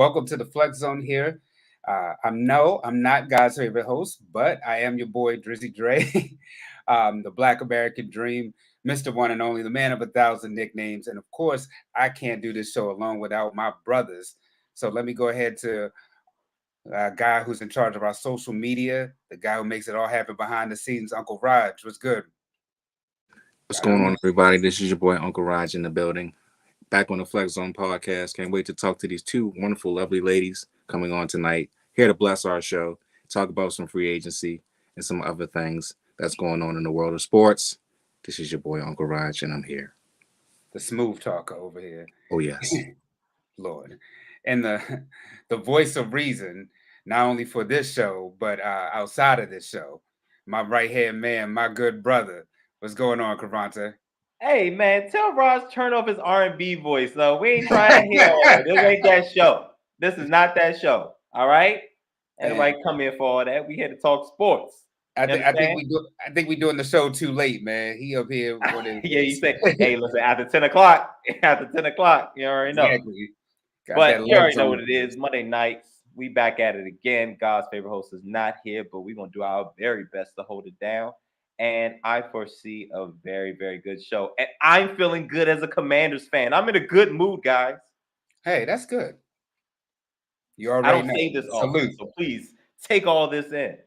welcome to the Flex Zone here. I'm not God's favorite host, but I am your boy Drizzy Dre, the Black American Dream, Mr. One and Only, the man of 1,000 nicknames, and of course, I can't do this show alone without my brothers. So let me go ahead to a guy who's in charge of our social media, the guy who makes it all happen behind the scenes, Uncle Raj. What's good? What's going on, everybody? This is your boy Uncle Raj in the building. Back on the Flex Zone podcast. Can't wait to talk to these two wonderful, lovely ladies coming on tonight. Here to bless our show, talk about some free agency and some other things that's going on in the world of sports. This is your boy Uncle Raj, and I'm here. The smooth talker over here. Oh yes, Lord, and the voice of reason, not only for this show but outside of this show. My right hand man, my good brother. What's going on, Cravonte? Hey man, tell Ross turn off his R&B voice. So we ain't trying to hear all that. This ain't that show. This is not that show. All right. Everybody come here for all that. We here to talk sports. I think we doing the show too late, man. He up here. Yeah, you say, hey, listen, after 10 o'clock, you already know. Exactly. But you already know what it is. Monday nights, we back at it again. God's favorite host is not here, but we're gonna do our very best to hold it down. And I foresee a very, very good show. And I'm feeling good as a Commanders fan. I'm in a good mood, guys. Hey, that's good. You already I don't say this often, so please take all this in.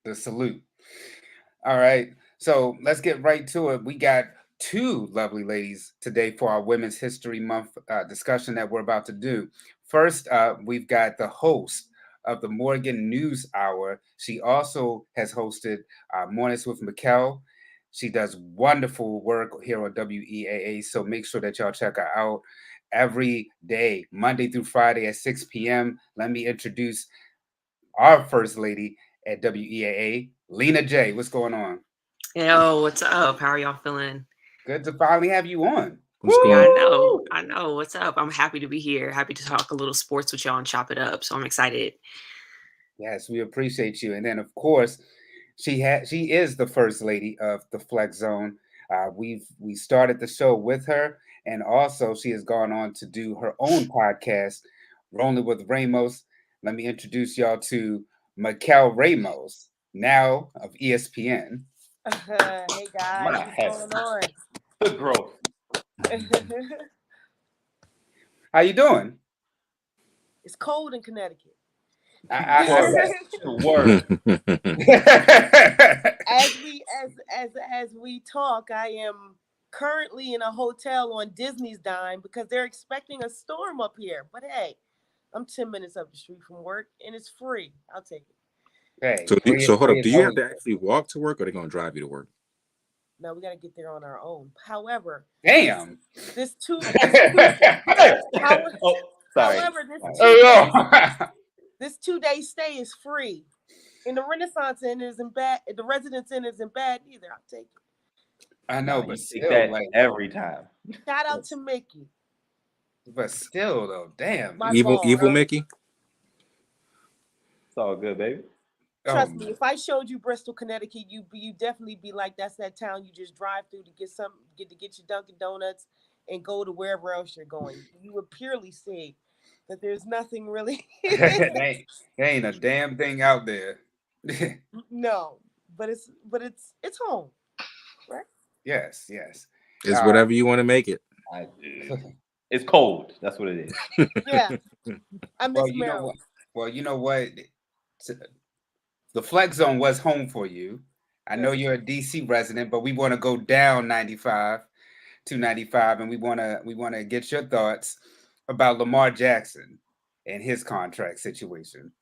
The salute. All right. So let's get right to it. We got two lovely ladies today for our Women's History Month discussion that we're about to do. First, we've got the host of the Morgan News Hour. She also has hosted Mornings with Mykell. She does wonderful work here on WEAA, so make sure that y'all check her out every day, Monday through Friday at 6 p.m. Let me introduce our first lady at WEAA, Lena J. What's going on? Yo, what's up? How are y'all feeling? Good to finally have you on. I know. What's up? I'm happy to be here. Happy to talk a little sports with y'all and chop it up. So I'm excited. Yes, we appreciate you. And then, of course, she is the first lady of the Flex Zone. We started the show with her, and also she has gone on to do her own podcast, Rolling with Ramos. Let me introduce y'all to Mykell Ramos, now of ESPN. Hey guys, what's going on? Good growth. How you doing? It's cold in Connecticut. Word. As we talk, I am currently in a hotel on Disney's dime because they're expecting a storm up here. But hey, I'm 10 minutes up the street from work and it's free. I'll take it. Hey, so hold up. Do you have to actually walk to work, or are they gonna drive you to work? No, we gotta get there on our own. However, damn. This two. Sorry. However, this 2-day stay is free, and the Renaissance Inn isn't bad. The Residence Inn isn't bad either. I'll take it. I know, but still, that like every time. Shout out to Mickey. But still, though, damn. Evil Mickey. It's all good, baby. Trust me, if I showed you Bristol, Connecticut, you definitely be like, that's that town you just drive through to get your Dunkin' Donuts and go to wherever else you're going. You would purely see that there's nothing really. there ain't a damn thing out there. No, but it's home, right? Yes. It's whatever you want to make it. It's cold. That's what it is. Yeah. I miss Maryland. You know what? The Flex Zone was home for you. I know you're a DC resident, but we want to go down 95 to 95, and we want to get your thoughts about Lamar Jackson and his contract situation.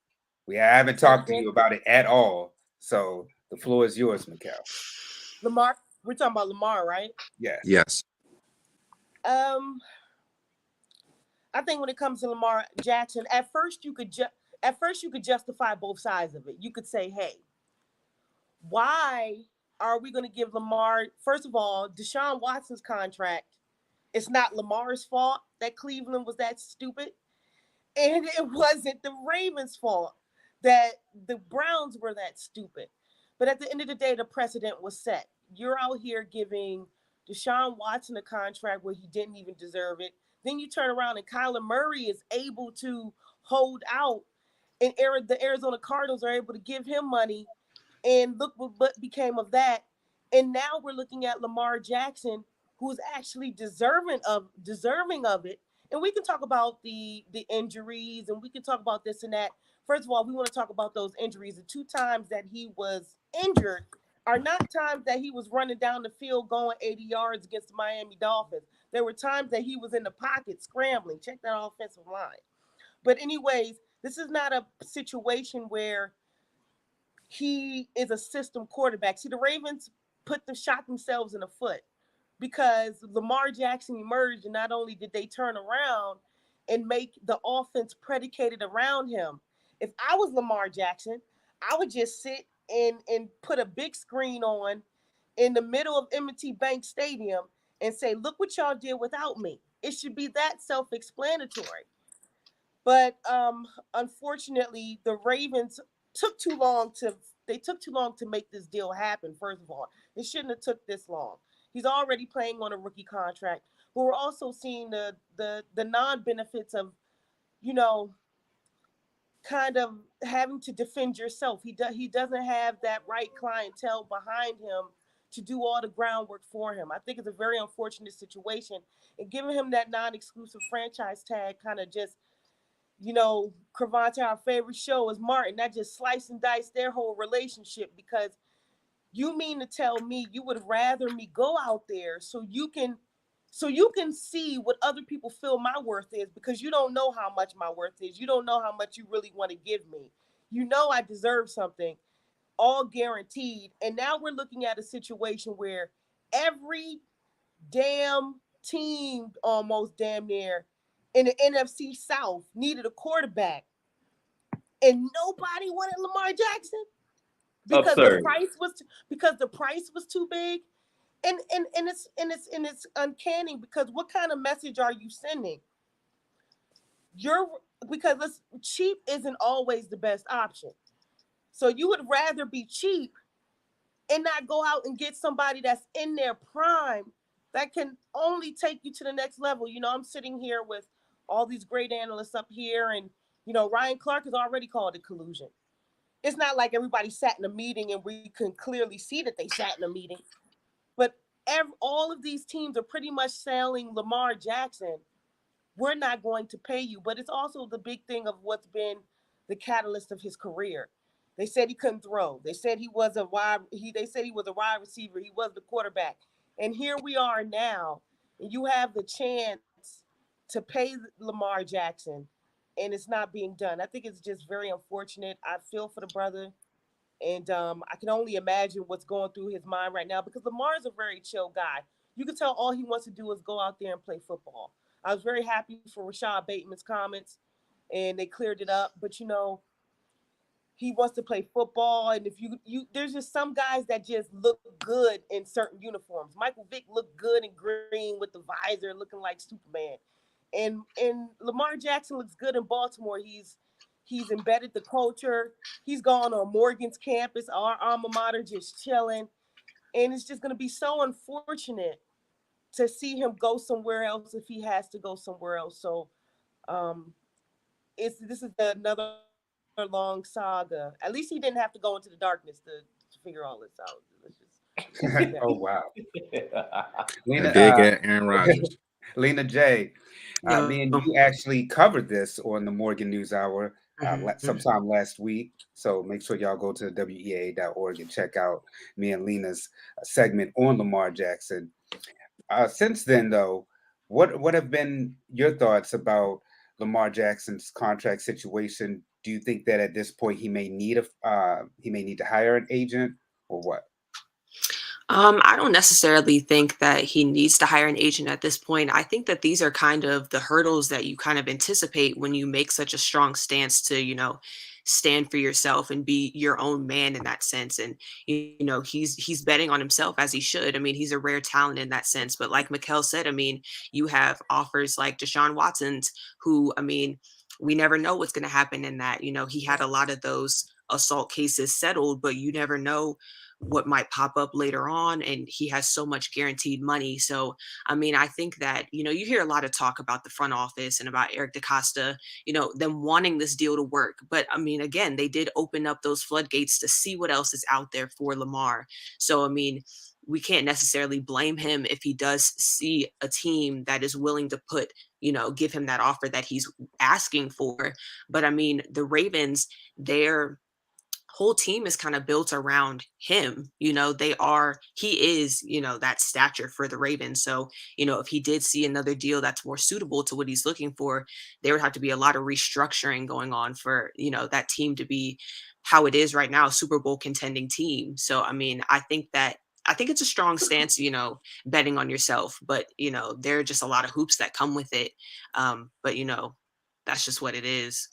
We haven't talked to you about it at all, so the floor is yours, Mykell. Lamar, we're talking about Lamar, right? Yes. I think when it comes to Lamar Jackson, at first you could justify both sides of it. You could say, hey, why are we going to give Lamar, first of all, Deshaun Watson's contract, it's not Lamar's fault that Cleveland was that stupid. And it wasn't the Ravens' fault that the Browns were that stupid. But at the end of the day, the precedent was set. You're out here giving Deshaun Watson a contract where he didn't even deserve it. Then you turn around and Kyler Murray is able to hold out, and the Arizona Cardinals are able to give him money, and look what became of that. And now we're looking at Lamar Jackson, who's actually deserving of it. And we can talk about the injuries, and we can talk about this and that. First of all, we want to talk about those injuries. The 2 times that he was injured are not times that he was running down the field going 80 yards against the Miami Dolphins. There were times that he was in the pocket scrambling. Check that offensive line. But anyways, this is not a situation where he is a system quarterback. See, the Ravens shot themselves in the foot because Lamar Jackson emerged, and not only did they turn around and make the offense predicated around him. If I was Lamar Jackson, I would just sit and put a big screen on in the middle of M&T Bank Stadium and say, look what y'all did without me. It should be that self-explanatory. But unfortunately, the Ravens took too long to make this deal happen. First of all, it shouldn't have took this long. He's already playing on a rookie contract, but we're also seeing the non-benefits of, kind of having to defend yourself. He doesn't have that right clientele behind him to do all the groundwork for him. I think it's a very unfortunate situation, and giving him that non-exclusive franchise tag kind of just, Crevonte, our favorite show, is Martin. That just slice and dice their whole relationship, because you mean to tell me you would rather me go out there so you can see what other people feel my worth is, because you don't know how much my worth is. You don't know how much you really want to give me. I deserve something, all guaranteed. And now we're looking at a situation where every damn team, almost damn near, in the NFC South needed a quarterback, and nobody wanted Lamar Jackson because Absurd. the price was too big. And it's uncanny, because what kind of message are you sending? Because cheap isn't always the best option. So you would rather be cheap and not go out and get somebody that's in their prime that can only take you to the next level. I'm sitting here with all these great analysts up here, and Ryan Clark has already called it collusion. It's not like everybody sat in a meeting and we can clearly see that they sat in a meeting. But all of these teams are pretty much selling Lamar Jackson. We're not going to pay you. But it's also the big thing of what's been the catalyst of his career. They said he couldn't throw. They said he was a wide receiver. He was the quarterback. And here we are now, and you have the chance to pay Lamar Jackson, and it's not being done. I think it's just very unfortunate. I feel for the brother. And I can only imagine what's going through his mind right now, because Lamar is a very chill guy. You can tell all he wants to do is go out there and play football. I was very happy for Rashad Bateman's comments, and they cleared it up. But, he wants to play football. And if you there's just some guys that just look good in certain uniforms. Michael Vick looked good in green with the visor, looking like Superman. And Lamar Jackson looks good in Baltimore. He's embedded the culture. He's gone on Morgan's campus, our alma mater, just chilling. And it's just going to be so unfortunate to see him go somewhere else if he has to go somewhere else. So this is another long saga. At least he didn't have to go into the darkness to figure all this out. Oh, wow. Lena, dig at Aaron Rodgers. Lena J, me and you actually covered this on the Morgan News Hour sometime last week. So make sure y'all go to WEA.org and check out me and Lena's segment on Lamar Jackson. Since then, though, what have been your thoughts about Lamar Jackson's contract situation? Do you think that at this point he may need to hire an agent, or what? I don't necessarily think that he needs to hire an agent at this point. I think that these are kind of the hurdles that you kind of anticipate when you make such a strong stance to, stand for yourself and be your own man in that sense. And, he's betting on himself, as he should. I mean, he's a rare talent in that sense. But like Mykell said, I mean, you have offers like Deshaun Watson's, who, I mean, we never know what's going to happen in that. He had a lot of those assault cases settled, but you never know what might pop up later on, and he has so much guaranteed money. So I mean, I think that, you hear a lot of talk about the front office and about Eric DaCosta, them wanting this deal to work. But I mean, again, they did open up those floodgates to see what else is out there for Lamar. So I mean, we can't necessarily blame him if he does see a team that is willing to give him that offer that he's asking for. But I mean, the Ravens, they're whole team is kind of built around him. He is, that stature for the Ravens. So, if he did see another deal that's more suitable to what he's looking for, there would have to be a lot of restructuring going on for, that team to be how it is right now, Super Bowl contending team. So, I mean, I think it's a strong stance, betting on yourself, but, there are just a lot of hoops that come with it. But, that's just what it is.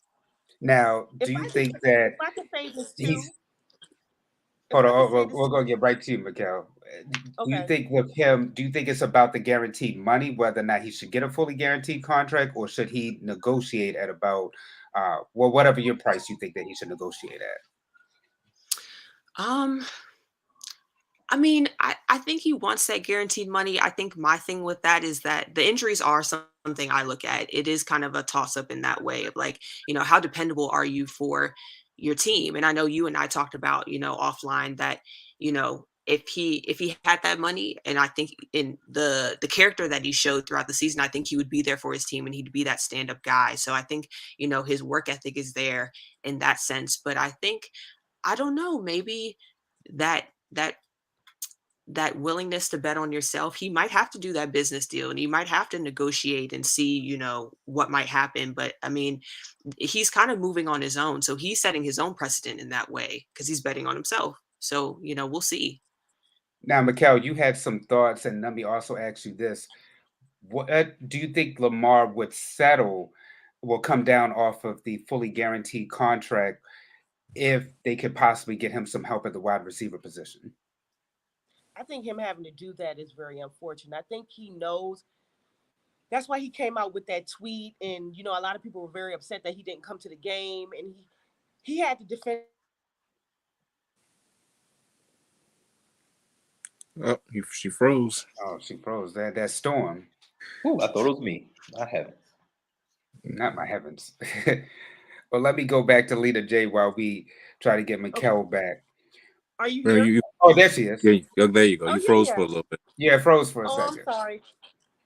Now, do you think that if I could say this too? he's hold on, we're gonna get right to you, Mykell. Do you think with him, do you think it's about the guaranteed money, whether or not he should get a fully guaranteed contract, or should he negotiate at about whatever your price you think that he should negotiate at? I mean, I think he wants that guaranteed money. I think my thing with that is that the injuries are something I look at. It is kind of a toss up in that way of like, how dependable are you for your team? And I know you and I talked about, offline that, if he had that money, and I think in the character that he showed throughout the season, I think he would be there for his team and he'd be that stand-up guy. So I think, his work ethic is there in that sense. But I think, I don't know, maybe that willingness to bet on yourself, he might have to do that business deal and he might have to negotiate and see, what might happen. But I mean, he's kind of moving on his own. So he's setting his own precedent in that way because he's betting on himself. So, we'll see. Now, Mykell, you had some thoughts, and let me also ask you this. What do you think Lamar would settle, will come down off of the fully guaranteed contract if they could possibly get him some help at the wide receiver position? I think him having to do that is very unfortunate. I think he knows. That's why he came out with that tweet, and a lot of people were very upset that he didn't come to the game, and he had to defend. Oh, she froze. Oh, she froze. That storm. Ooh, I thought it was me. My heavens. Not my heavens. Well, let me go back to Lena J while we try to get Mykell back. Are you here? Oh, there she is. Yeah, there you go. Oh, You froze yeah. for a little bit. Yeah, it froze for a Oh, second. I'm sorry.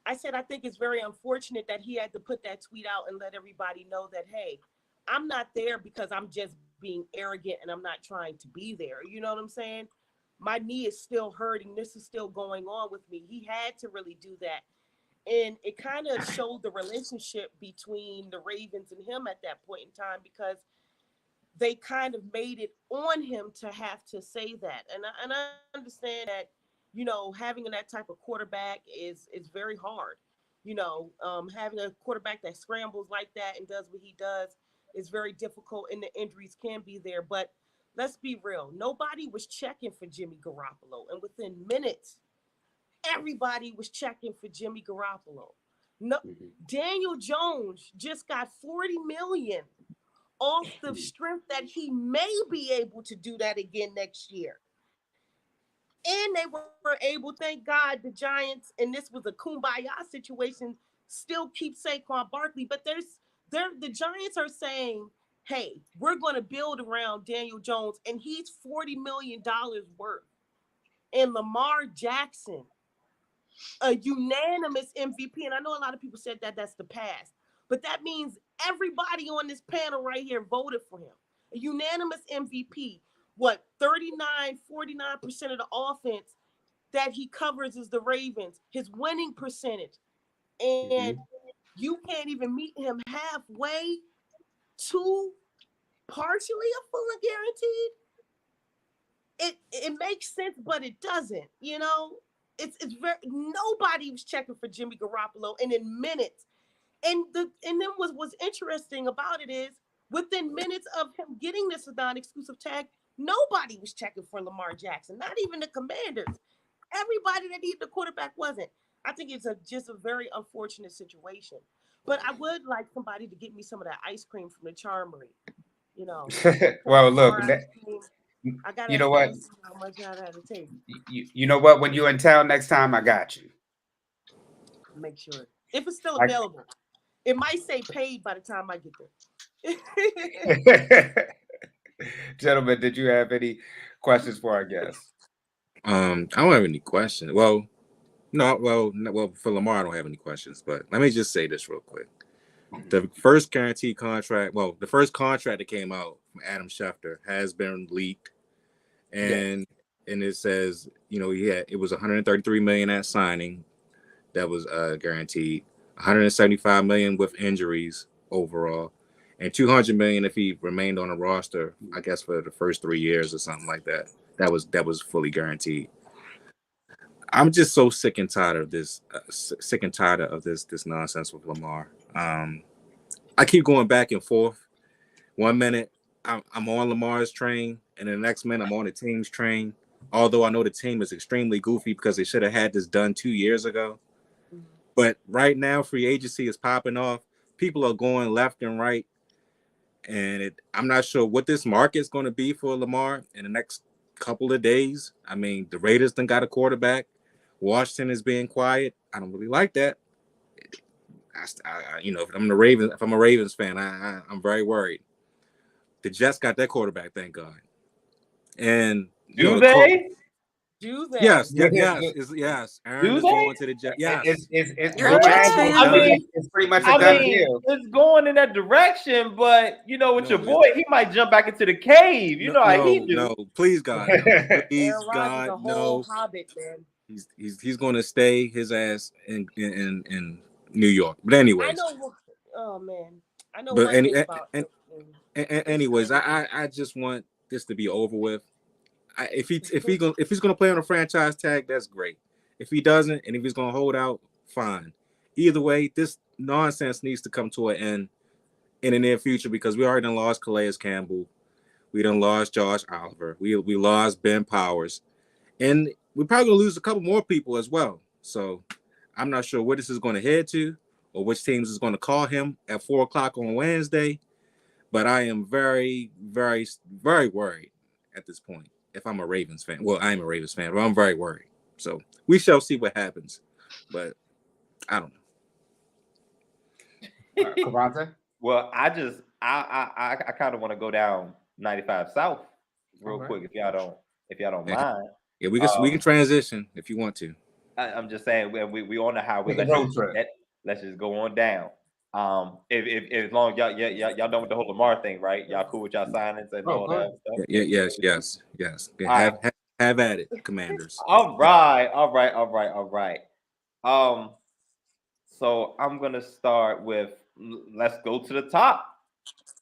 I said I think it's very unfortunate that he had to put that tweet out and let everybody know that, hey, I'm not there because I'm just being arrogant and I'm not trying to be there. You know what I'm saying? My knee is still hurting. This is still going on with me. He had to really do that. And it kind of showed the relationship between the Ravens and him at that point in time, because they kind of made it on him to have to say that. And I understand that, having that type of quarterback is very hard. Having a quarterback that scrambles like that and does what he does is very difficult, and the injuries can be there. But let's be real. Nobody was checking for Jimmy Garoppolo. And within minutes, everybody was checking for Jimmy Garoppolo. No, Daniel Jones just got $40 million off the strength that he may be able to do that again next year. And they were able, thank God, the Giants, and this was a kumbaya situation, still keep Saquon Barkley. But the Giants are saying, hey, we're going to build around Daniel Jones, and he's $40 million worth. And Lamar Jackson, a unanimous MVP. And I know a lot of people said that that's the past, but that means everybody on this panel right here voted for him. A unanimous MVP. What, 49% of the offense that he covers is the Ravens. His winning percentage. And you can't even meet him halfway to partially a full and guaranteed. It makes sense, but it doesn't. It's very, nobody was checking for Jimmy Garoppolo, and in minutes. And then what's interesting about it is, within minutes of him getting this non-exclusive tag, nobody was checking for Lamar Jackson, not even the Commanders. Everybody that needed the quarterback wasn't. I think it's just a very unfortunate situation. But I would like somebody to get me some of that ice cream from the Charmery. Well, look, I gotta You know what? see how much I had to take. You know what? When you're in town next time, I got you. Make sure if it's still available. It might say paid by the time I get there. Gentlemen, did you have any questions for our guests? I don't have any questions. Well, for Lamar, I don't have any questions. But let me just say this real quick. The first guaranteed contract, the first contract that came out from Adam Schefter has been leaked, and it says, it was 133 million at signing that was guaranteed, 175 million with injuries overall, and 200 million if he remained on the roster, I guess for the first 3 years or something like that. That was fully guaranteed. I'm just so sick and tired of this. This nonsense with Lamar. I keep going back and forth. 1 minute I'm on Lamar's train, and the next minute I'm on the team's train. Although I know the team is extremely goofy because they should have had this done 2 years ago. But right now, free agency is popping off. People are going left and right, and I'm not sure what this market's going to be for Lamar in the next couple of days. I mean, the Raiders done got a quarterback. Washington is being quiet. I don't really like that. If I'm a Ravens fan, I'm very worried. The Jets got that quarterback, thank God. And do they? Do they? Yes. Aaron Do is they? going to the Jets. Yes. You're a Jets fan. It's pretty much a done deal. It's going in that direction, but with your boy, he might jump back into the cave. You know how he do. No, please God, no. Please Aaron Rodgers God, a whole no. hobbit, man. He's going to stay his ass in New York. But anyways, I know. Oh man, I know but one thing about. anyways, I just want this to be over with. If he's gonna play on a franchise tag, that's great. If he doesn't, and if he's gonna hold out, fine. Either way, this nonsense needs to come to an end in the near future because we already done lost Calais Campbell, we done lost Josh Oliver, we lost Ben Powers, and we're probably gonna lose a couple more people as well. So I'm not sure where this is going to head to or which teams is going to call him at 4:00 on Wednesday. But I am very, very, very worried at this point. If I'm a Ravens fan, well, I am a Ravens fan, but I'm very worried. So we shall see what happens. But I don't know. CREVONTE? Well, I kind of want to go down 95 South real quick if y'all don't mind. Yeah, we can transition if you want to. I'm just saying we on the highway. Let's just go on down. If as long as y'all done with the whole Lamar thing, right? Y'all cool with y'all signings and all that stuff? Yes. Have at it, Commanders. All right. So I'm gonna start with, let's go to the top.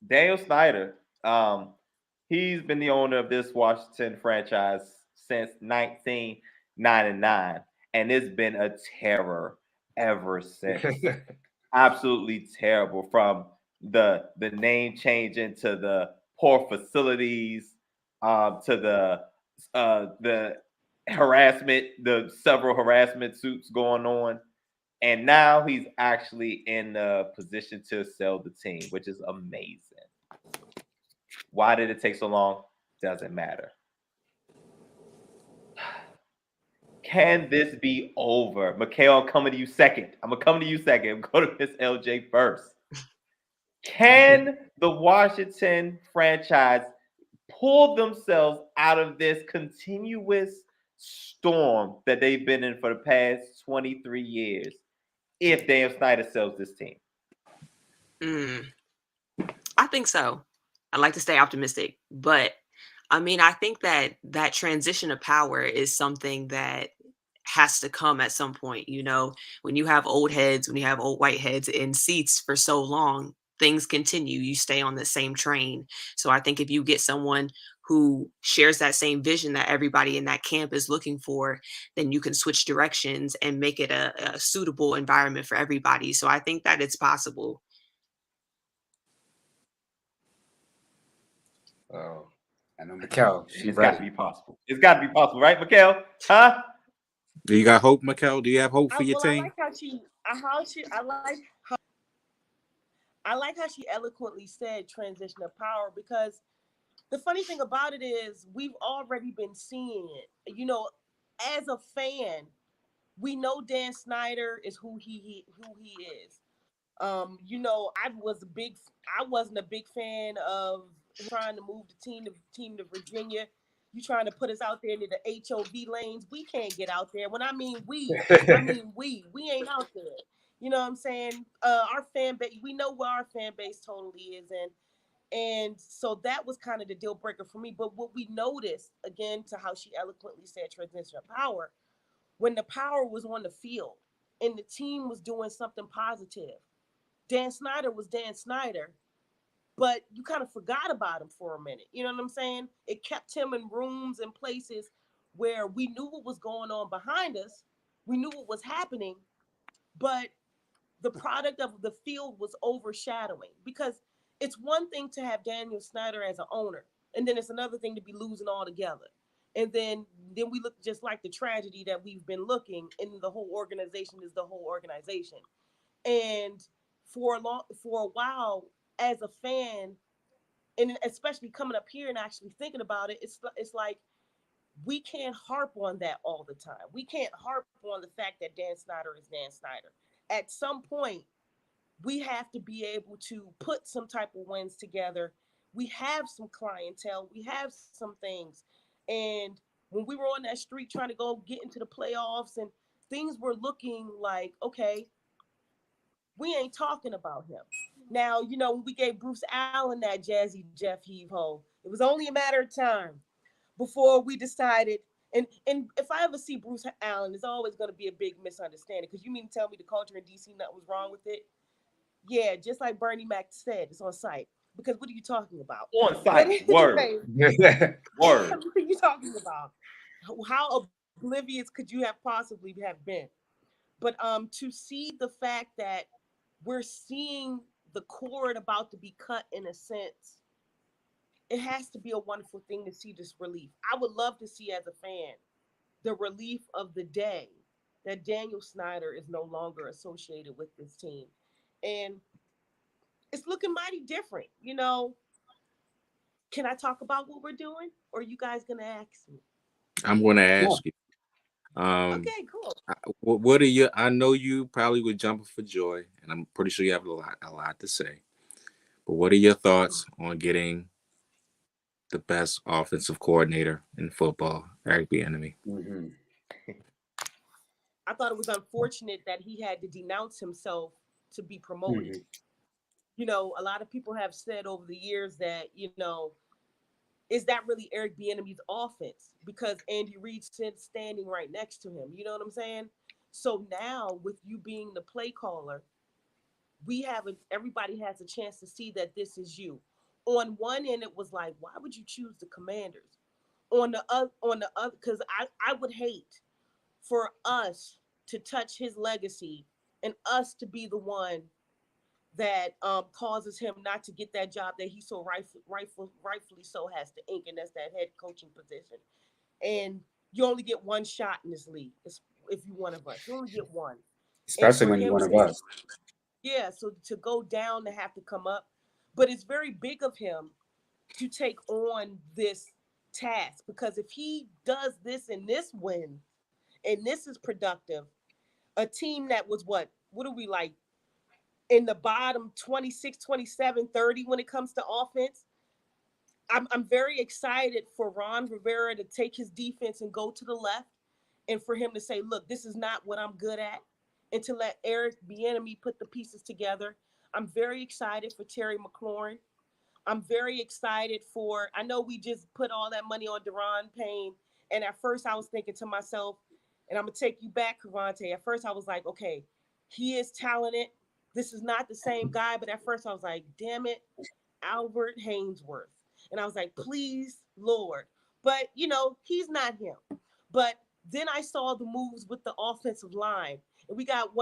Daniel Snyder. He's been the owner of this Washington franchise since 1999, and it's been a terror ever since. Absolutely terrible, from the name change into the poor facilities, to the harassment, the several harassment suits going on, and now he's actually in a position to sell the team, which is amazing. Why did it take so long? Doesn't matter. Can this be over? Mykell, I'm coming to you second. I'm going to go to Miss LJ first. Can the Washington franchise pull themselves out of this continuous storm that they've been in for the past 23 years if Dan Snyder sells this team? I think so. I like to stay optimistic, but I mean, I think that transition of power is something that has to come at some point. When you have old heads, when you have old white heads in seats for so long, things continue. You stay on the same train. So I think if you get someone who shares that same vision that everybody in that camp is looking for, then you can switch directions and make it a suitable environment for everybody. So I think that it's possible. Oh, I know Mykell. It's got to be possible. It's got to be possible, right, Mykell? Huh? Do you got hope, Mykell? Do you have hope for your team? I like how she eloquently said transition of power, because the funny thing about it is we've already been seeing it. You know, as a fan, we know Dan Snyder is who he is. You know, I wasn't a big fan of trying to move the team to Virginia. You trying to put us out there into the HOV lanes. We can't get out there. When I mean we ain't out there. You know what I'm saying? Our fan base, we know where our fan base totally is, and so that was kind of the deal breaker for me. But what we noticed, again, to how she eloquently said transition of power, when the power was on the field and the team was doing something positive, Dan Snyder was Dan Snyder, but you kind of forgot about him for a minute. You know what I'm saying? It kept him in rooms and places where we knew what was going on behind us. We knew what was happening, but the product of the field was overshadowing, because it's one thing to have Daniel Snyder as an owner, and then it's another thing to be losing altogether. And then we look just like the tragedy that we've been looking, and the whole organization is the whole organization. And for a while, as a fan, and especially coming up here and actually thinking about it, it's like we can't harp on that all the time. We can't harp on the fact that Dan Snyder is Dan Snyder. At some point, we have to be able to put some type of wins together. We have some clientele, we have some things. And when we were on that street trying to go get into the playoffs and things were looking like, okay, we ain't talking about him. Now, you know, when we gave Bruce Allen that Jazzy Jeff heave ho, it was only a matter of time before we decided. And if I ever see Bruce Allen, it's always going to be a big misunderstanding, because you mean to tell me the culture in DC, nothing was wrong with it? Yeah, just like Bernie Mac said, it's on site. Because what are you talking about? On site, word. Word. What are you talking about? How oblivious could you have possibly have been? But to see the fact that we're seeing the cord about to be cut in a sense, it has to be a wonderful thing to see this relief. I would love to see, as a fan, the relief of the day that Daniel Snyder is no longer associated with this team. And it's looking mighty different. You know, can I talk about what we're doing, or are you guys going to ask me? I'm going to ask you. Okay, cool. What are your? I know you probably would jump for joy, and I'm pretty sure you have a lot to say. But what are your thoughts on getting the best offensive coordinator in football, Eric Bieniemy? Mm-hmm. I thought it was unfortunate that he had to denounce himself to be promoted. Mm-hmm. You know, a lot of people have said over the years that, you know, is that really Eric Bieniemy's offense? Because Andy Reid's standing right next to him. You know what I'm saying? So now, with you being the play caller, everybody has a chance to see that this is you. On one end, it was like, why would you choose the Commanders? On the other, because I would hate for us to touch his legacy and us to be the one that causes him not to get that job that he so rightfully so has to ink, and that's that head coaching position. And you only get one shot in this league. If you one of us, you only get one. Especially when you're one of us. Yeah, so to go down, to have to come up, but it's very big of him to take on this task, because if he does this and this wins, and this is productive, a team that was what are we like, in the bottom 26, 27, 30 when it comes to offense. I'm very excited for Ron Rivera to take his defense and go to the left, and for him to say, look, this is not what I'm good at, and to let Eric Bieniemy put the pieces together. I'm very excited for Terry McLaurin. I'm very excited for, I know we just put all that money on Deron Payne, and at first I was thinking to myself, and I'm going to take you back, Cavante. At first I was like, okay, he is talented. This is not the same guy, but at first I was like, damn it, Albert Hainsworth. And I was like, please, Lord. But, you know, he's not him. But then I saw the moves with the offensive line. And we got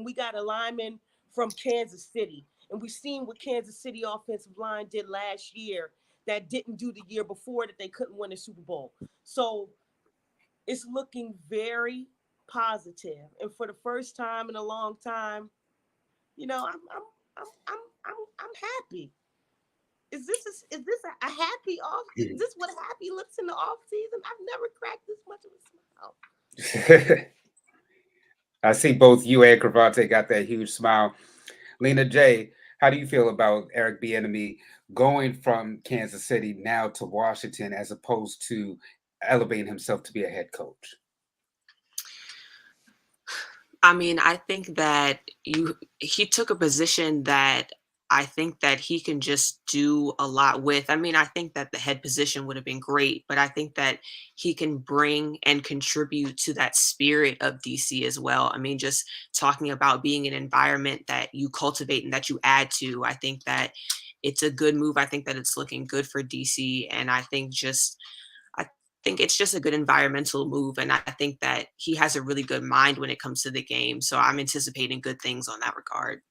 we got a lineman from Kansas City. And we've seen what Kansas City offensive line did last year that didn't do the year before, that they couldn't win a Super Bowl. So it's looking very positive. And for the first time in a long time, you know, I'm happy. is this a happy off? Is this what happy looks in the off season? I've never cracked this much of a smile. I see both you and Cravante got that huge smile. Lena J, how do you feel about Eric Bieniemy going from Kansas City now to Washington as opposed to elevating himself to be a head coach? I mean, I think that he took a position that I think that he can just do a lot with. I mean, I think that the head position would have been great, but I think that he can bring and contribute to that spirit of DC as well. I mean, just talking about being an environment that you cultivate and that you add to, I think that it's a good move. I think that it's looking good for DC. And I think it's just a good environmental move. And I think that he has a really good mind when it comes to the game. So I'm anticipating good things on that regard.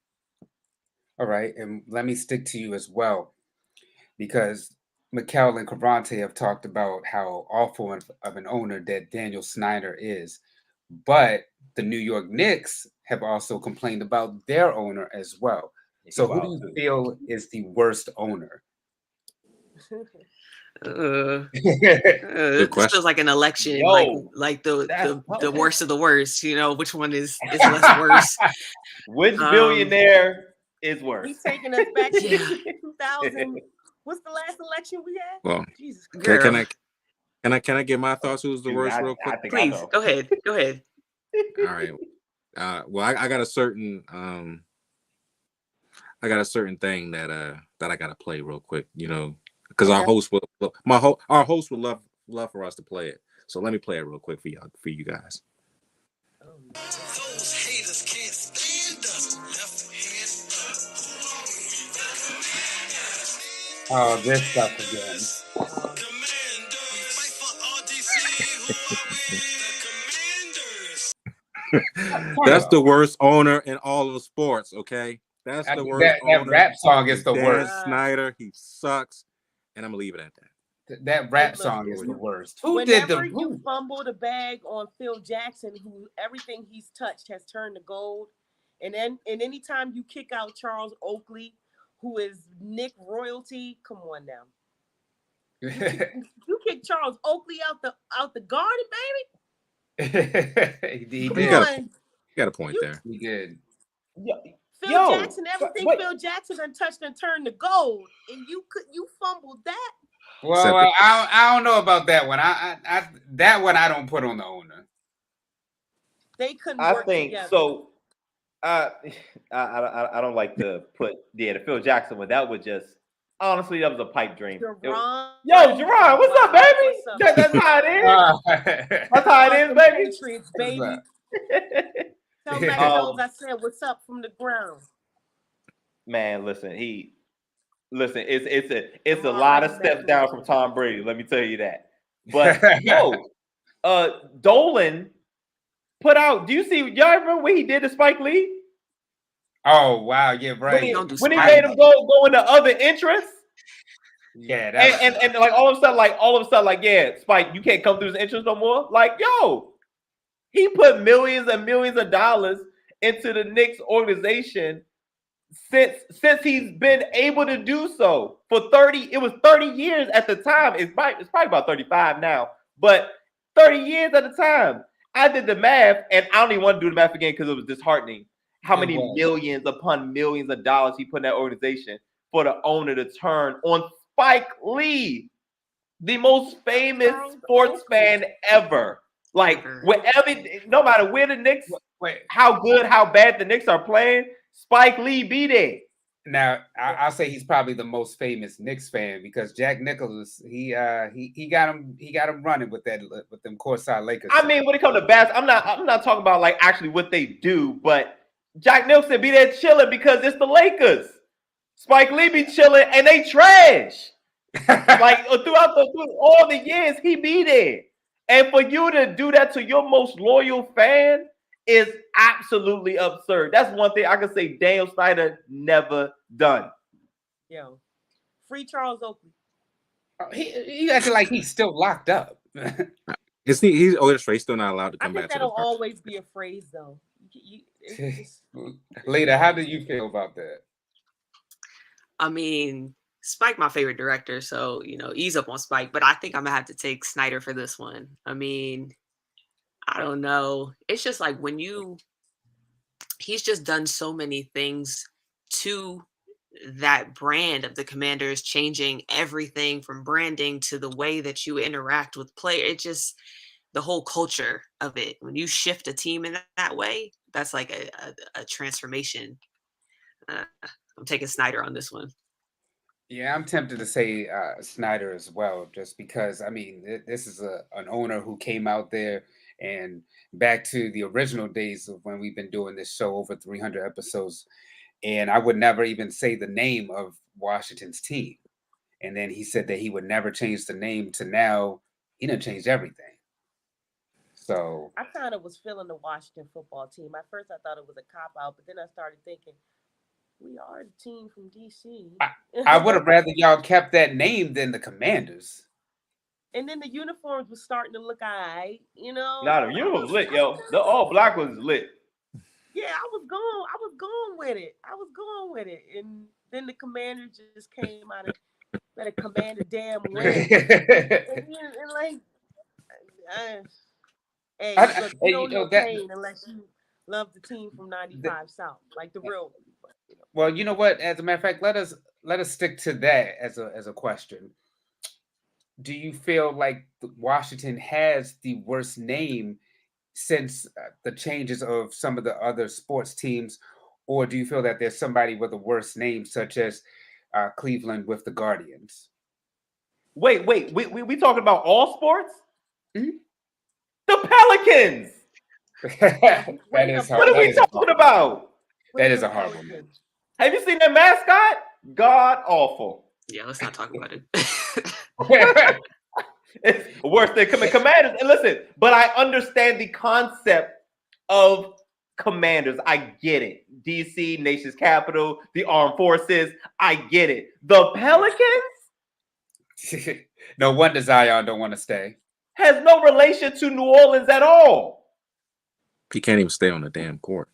All right. And let me stick to you as well, because Mykell and Cravante have talked about how awful of an owner that Daniel Snyder is. But the New York Knicks have also complained about their owner as well. So who do you feel is the worst owner? This question. feels like an election, Yo, like the that's worst of the worst. You know, which one is less worse? Which billionaire is worse? We taking us back to Yeah. 2000. What's the last election we had? Well, Jesus Christ. Girl. can I get my thoughts? Who's the Dude, worst, I real quick? think I Please know. go ahead. Go ahead. All right. Well, I got a certain thing that I gotta play real quick. You know, because our host our host would love for us to play it. So let me play it real quick for you guys. Those haters can't stand us. Left hand up. Oh, this stuff again. Commanders. We fight for RDC. Who are we? The Commanders. That's the worst owner in all of sports. Okay, that's the worst That owner. rap song is the Dan worst. Snyder, he sucks, and I'm gonna leave it at that. That rap Look, song is the worst. Whenever you fumble the bag on Phil Jackson, who everything he's touched has turned to gold, and anytime you kick out Charles Oakley, who is Nick royalty, come on now. You kick Charles Oakley out the garden, baby. he Come did. on. You got a point there. He did. Phil Jackson, everything Phil Jackson done touched and turned to gold, and you fumbled that. Well, I don't know about that one. That one I don't put on the owner. They couldn't work together. So. I don't like to put the Phil Jackson one. That was just honestly that was a pipe dream. Jerron, what's up, baby? That's how it is. That's how it is, baby. Patriots, baby. Tell Mac Jones I said what's up from the ground. Man, listen, it's a lot of steps down from Tom Brady. Let me tell you that. But Dolan put out. Do you see? Y'all remember what he did to Spike Lee? Oh wow, yeah, right. When he made him go into other interests. Yeah, and like all of a sudden, like, yeah, Spike, you can't come through his entrance no more. Like, yo, he put millions and millions of dollars into the Knicks organization since he's been able to do so for 30. It was 30 years at the time. It's probably about 35 now, but 30 years at the time. I did the math, and I don't even want to do the math again because it was disheartening. How many millions upon millions of dollars he put in that organization for the owner to turn on Spike Lee, the most famous sports fan ever. Like, no matter where the Knicks, how good, how bad the Knicks are playing, Spike Lee be there. Now, I'll say he's probably the most famous Knicks fan because Jack Nicklaus, he got him running with them courtside Lakers. I mean, when it comes to basketball, I'm not talking about like actually what they do, but Jack Nicholson be there chilling because it's the Lakers. Spike Lee be chilling and they trash. Like through all the years, he be there. And for you to do that to your most loyal fan is absolutely absurd. That's one thing I can say Daniel Snyder never done. Yo, free Charles Oakley. He acting like he's still locked up. He's still not allowed to come back. I think that'll always be a phrase, though. Lena, how do you feel about that? I mean, Spike, my favorite director, so ease up on Spike. But I think I'm gonna have to take Snyder for this one. I mean, I don't know. It's just like he's just done so many things to that brand of the Commanders, changing everything from branding to the way that you interact with players. It just the whole culture of it. When you shift a team in that way, that's like a transformation. I'm taking Snyder on this one. Yeah, I'm tempted to say Snyder as well, just because I mean this is an owner who came out there and back to the original days of when we've been doing this show over 300 episodes, and I would never even say the name of Washington's team, and then he said that he would never change the name. To now, he done changed everything. So I kind of was feeling the Washington football team. At first, I thought it was a cop out, but then I started thinking, we are the team from DC. I would have rather y'all kept that name than the Commanders. And then the uniforms was starting to look alright, Nah, the uniform was lit, yo. The all black was lit. Yeah, I was going with it. And then the Commander just came out of that a Commander damn win. and like, hey, look, you don't know pain unless you love the team from 95 South, like the real one. But, Well, you know what? As a matter of fact, let us stick to that as a question. Do you feel like Washington has the worst name since the changes of some of the other sports teams, or do you feel that there's somebody with a worse name, such as Cleveland with the Guardians? Wait, we talking about all sports? Mhm. The Pelicans. That is What are we talking about? That is a horrible name. Have you seen their mascot? God awful. Yeah, let's not talk about it. It's worse than Commanders. And listen, but I understand the concept of Commanders. I get it. DC, nation's capital, the armed forces. I get it. The Pelicans No wonder Zion don't want to stay. has no relation to New Orleans at all. He can't even stay on the damn court.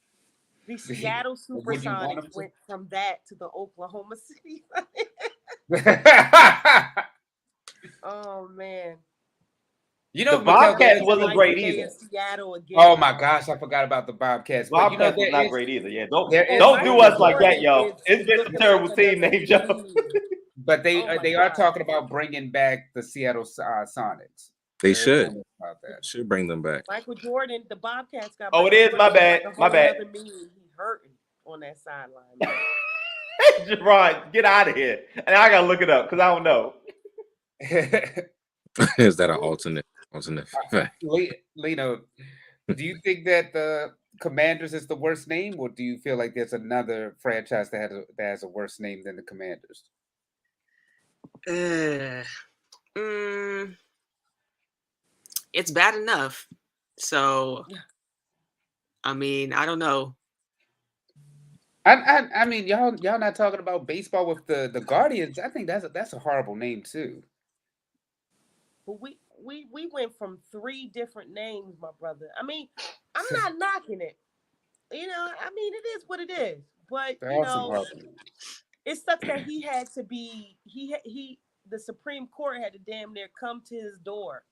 the Seattle Would you want him Supersonics to? went from that to the Oklahoma City. Oh man. You know, The Bobcats Mykell, wasn't great either. Seattle again. oh my gosh, I forgot about the Bobcats. But Bobcats was there not is- great either. Yeah, there is don't do one us like that, Jordan y'all. is It's been a looking terrible like team another named Joe. team. But they Oh my they are God. talking about bringing back the Seattle Sonics. They There is should. rumors about that. Should bring them back. Michael Jordan, the Bobcats got. Oh, it Michael is? My Jordan bad. like a My whole bad. nother meme. He's hurting on that sideline. Gerard, get out of here. And I gotta look it up because I don't know. Is that an alternate fact? Lena, do you think that the Commanders is the worst name, or do you feel like there's another franchise that has a worse name than the Commanders? It's bad enough. So, I mean, I don't know. I mean, y'all not talking about baseball with the Guardians. I think that's a horrible name too. But we went from 3 different names, my brother. I mean, I'm not knocking it. I mean, it is what it is. But There are some horrible names. it sucks that he had to be the Supreme Court had to damn near come to his door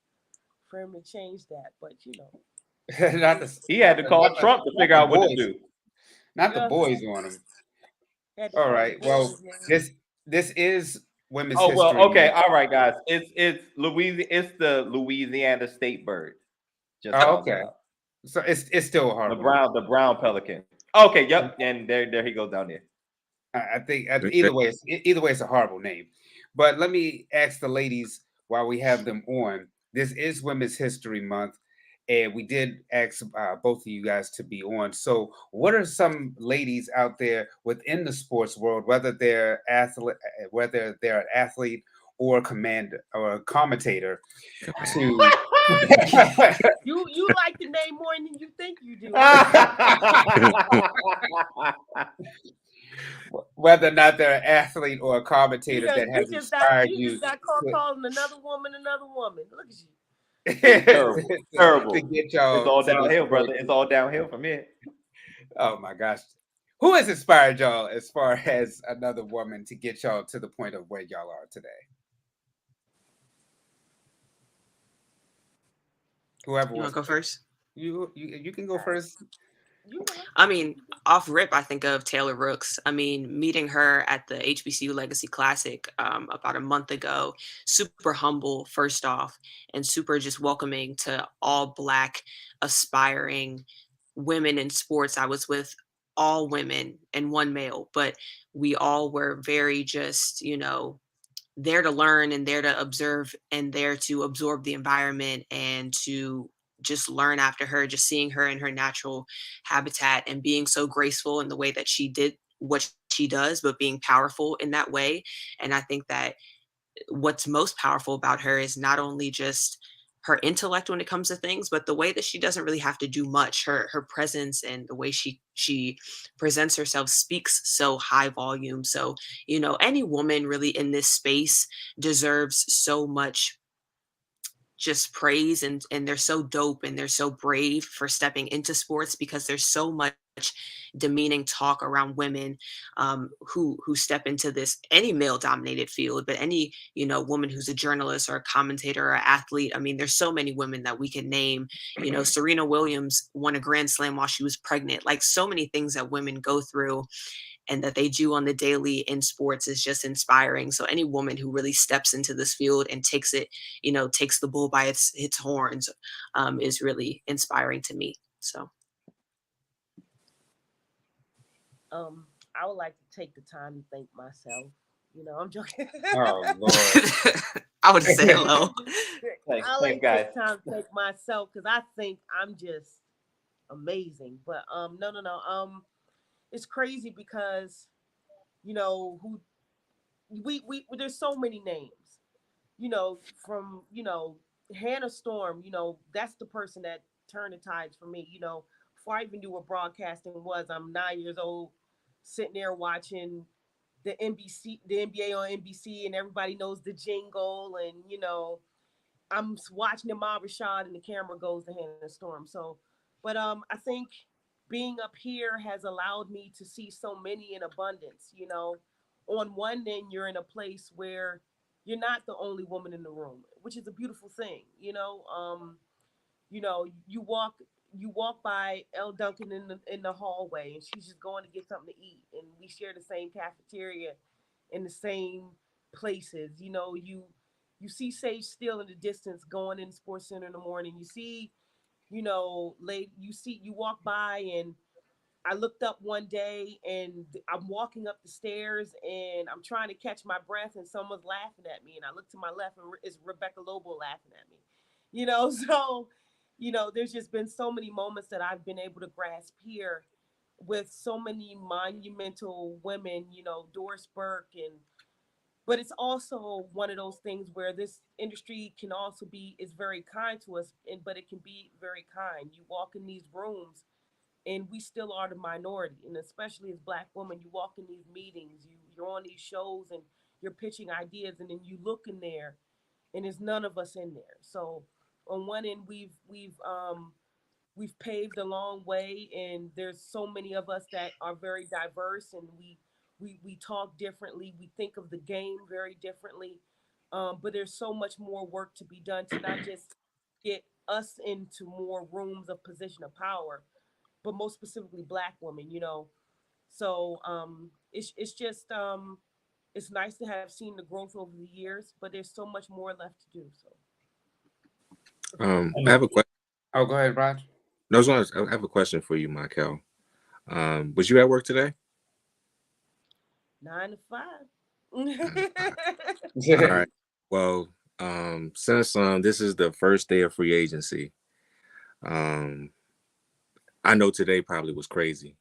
for him to change that. But Not the- He had to not call the- Trump to not figure the out what to boys. do. Not the Yeah. boys on him. had to All call right. the Well, boys, man. this is women's Oh history. well, okay, Month. all right, guys. It's the Louisiana state bird. Just Oh, found that okay. out. So it's still a horrible. The brown pelican. Okay, yep, and there he goes down there. I think either way, it's a horrible name. But let me ask the ladies while we have them on. This is Women's History Month, and we did ask both of you guys to be on. So, what are some ladies out there within the sports world, whether they're an athlete or commander or a commentator, to You like the name more than you think you do. whether or not they're an athlete or a commentator that has inspired you you just got caught calling another woman. Look at you. Terrible. to get y'all It's all to this downhill, brother. point. It's all downhill from here. Oh my gosh. Who has inspired y'all as far as another woman to get y'all to the point of where y'all are today? Whoever You wants want to go to. first? You can go first. I mean, off rip, I think of Taylor Rooks. I mean, meeting her at the HBCU Legacy Classic about a month ago, super humble, first off, and super just welcoming to all Black aspiring women in sports. I was with all women and one male, but we all were very just, there to learn and there to observe and there to absorb the environment and to just learn after her, just seeing her in her natural habitat and being so graceful in the way that she did what she does, but being powerful in that way. And I think that what's most powerful about her is not only just her intellect when it comes to things, but the way that she doesn't really have to do much. Her presence and the way she presents herself speaks so high volume. So, any woman really in this space deserves so much just praise, and they're so dope and they're so brave for stepping into sports, because there's so much demeaning talk around women who step into this, any male dominated field, but any woman who's a journalist or a commentator or athlete. I mean, there's so many women that we can name. Serena Williams won a Grand Slam while she was pregnant. Like, so many things that women go through and that they do on the daily in sports is just inspiring. So any woman who really steps into this field and takes it, takes the bull by its horns, is really inspiring to me. So. I would like to take the time to thank myself. I'm joking. Oh Lord. I would say hello. I like to take time to thank myself because I think I'm just amazing. But no. It's crazy because who we there's so many names. From Hannah Storm. That's the person that turned the tides for me. Before I even knew what broadcasting was, I'm 9 years old, sitting there watching the NBA on NBC, and everybody knows the jingle, and I'm watching Lamar and the camera goes to Hannah Storm. So, but I think being up here has allowed me to see so many in abundance. On one end, you're in a place where you're not the only woman in the room, which is a beautiful thing. You walk by Elle Duncan in the hallway, and she's just going to get something to eat, and we share the same cafeteria in the same places. You see Sage Steele in the distance going in the Sports Center in the morning. You see, you walk by, and I looked up one day and I'm walking up the stairs and I'm trying to catch my breath and someone's laughing at me. And I look to my left and it's Rebecca Lobo laughing at me. So, there's just been so many moments that I've been able to grasp here with so many monumental women, Doris Burke, but it's also one of those things where this industry can also is very kind to us, but it can be very kind. You walk in these rooms and we still are the minority, and especially as Black women, you walk in these meetings, you're on these shows and you're pitching ideas, and then you look in there and there's none of us in there. So on one end, we've paved a long way, and there's so many of us that are very diverse, and we talk differently, we think of the game very differently, but there's so much more work to be done to not just get us into more rooms of position of power, but most specifically Black women. So it's just it's nice to have seen the growth over the years, but there's so much more left to do. So I have a question. Oh, go ahead, Raj. No, I have a question for you, Mykell. Was you at work today? 9 to 5. All right. Well, since this is the first day of free agency, I know today probably was crazy.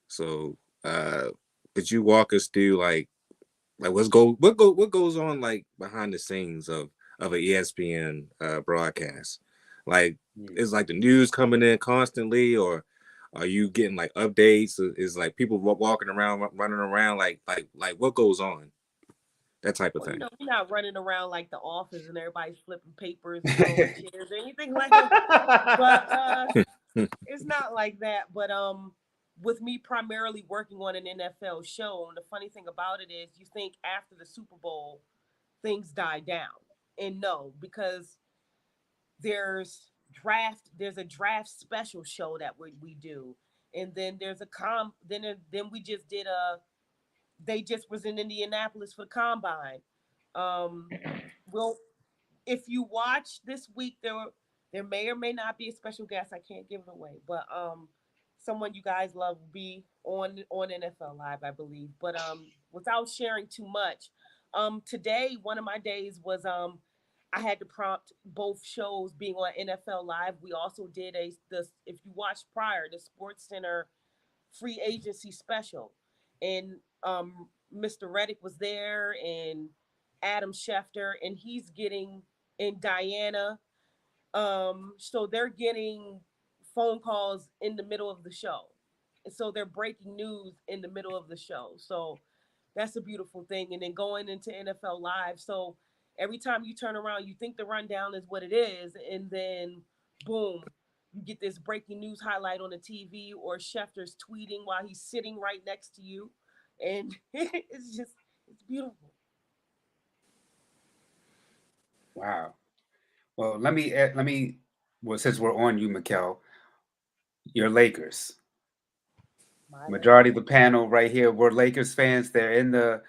So, could you walk us through like what goes on like behind the scenes of an ESPN broadcast? Like, is like the news coming in constantly, or are you getting like updates? Is like people walking around, running around, like what goes on? That type of thing. We're not running around like the office and everybody's flipping papers and throwing chairs or anything like that. But it's not like that. But with me primarily working on an NFL show, and the funny thing about it is you think after the Super Bowl, things die down. And no, because there's a draft special show that we do. And then there's then we just did they just was in Indianapolis for the combine. Well, if you watch this week, there may or may not be a special guest. I can't give it away, but someone you guys love will be on NFL Live, I believe. But without sharing too much, today one of my days was I had to prompt both shows being on NFL Live. We also did if you watched prior, the Sports Center free agency special, and Mr. Reddick was there and Adam Schefter, and he's getting in Diana. So they're getting phone calls in the middle of the show. And so they're breaking news in the middle of the show. So that's a beautiful thing. And then going into NFL Live. So every time you turn around, you think the rundown is what it is. And then boom, you get this breaking news highlight on the TV, or Schefter's tweeting while he's sitting right next to you. And it's beautiful. Wow. Well, well, since we're on you, Mykell, your Lakers. Majority of the panel right here were Lakers fans. They're in the,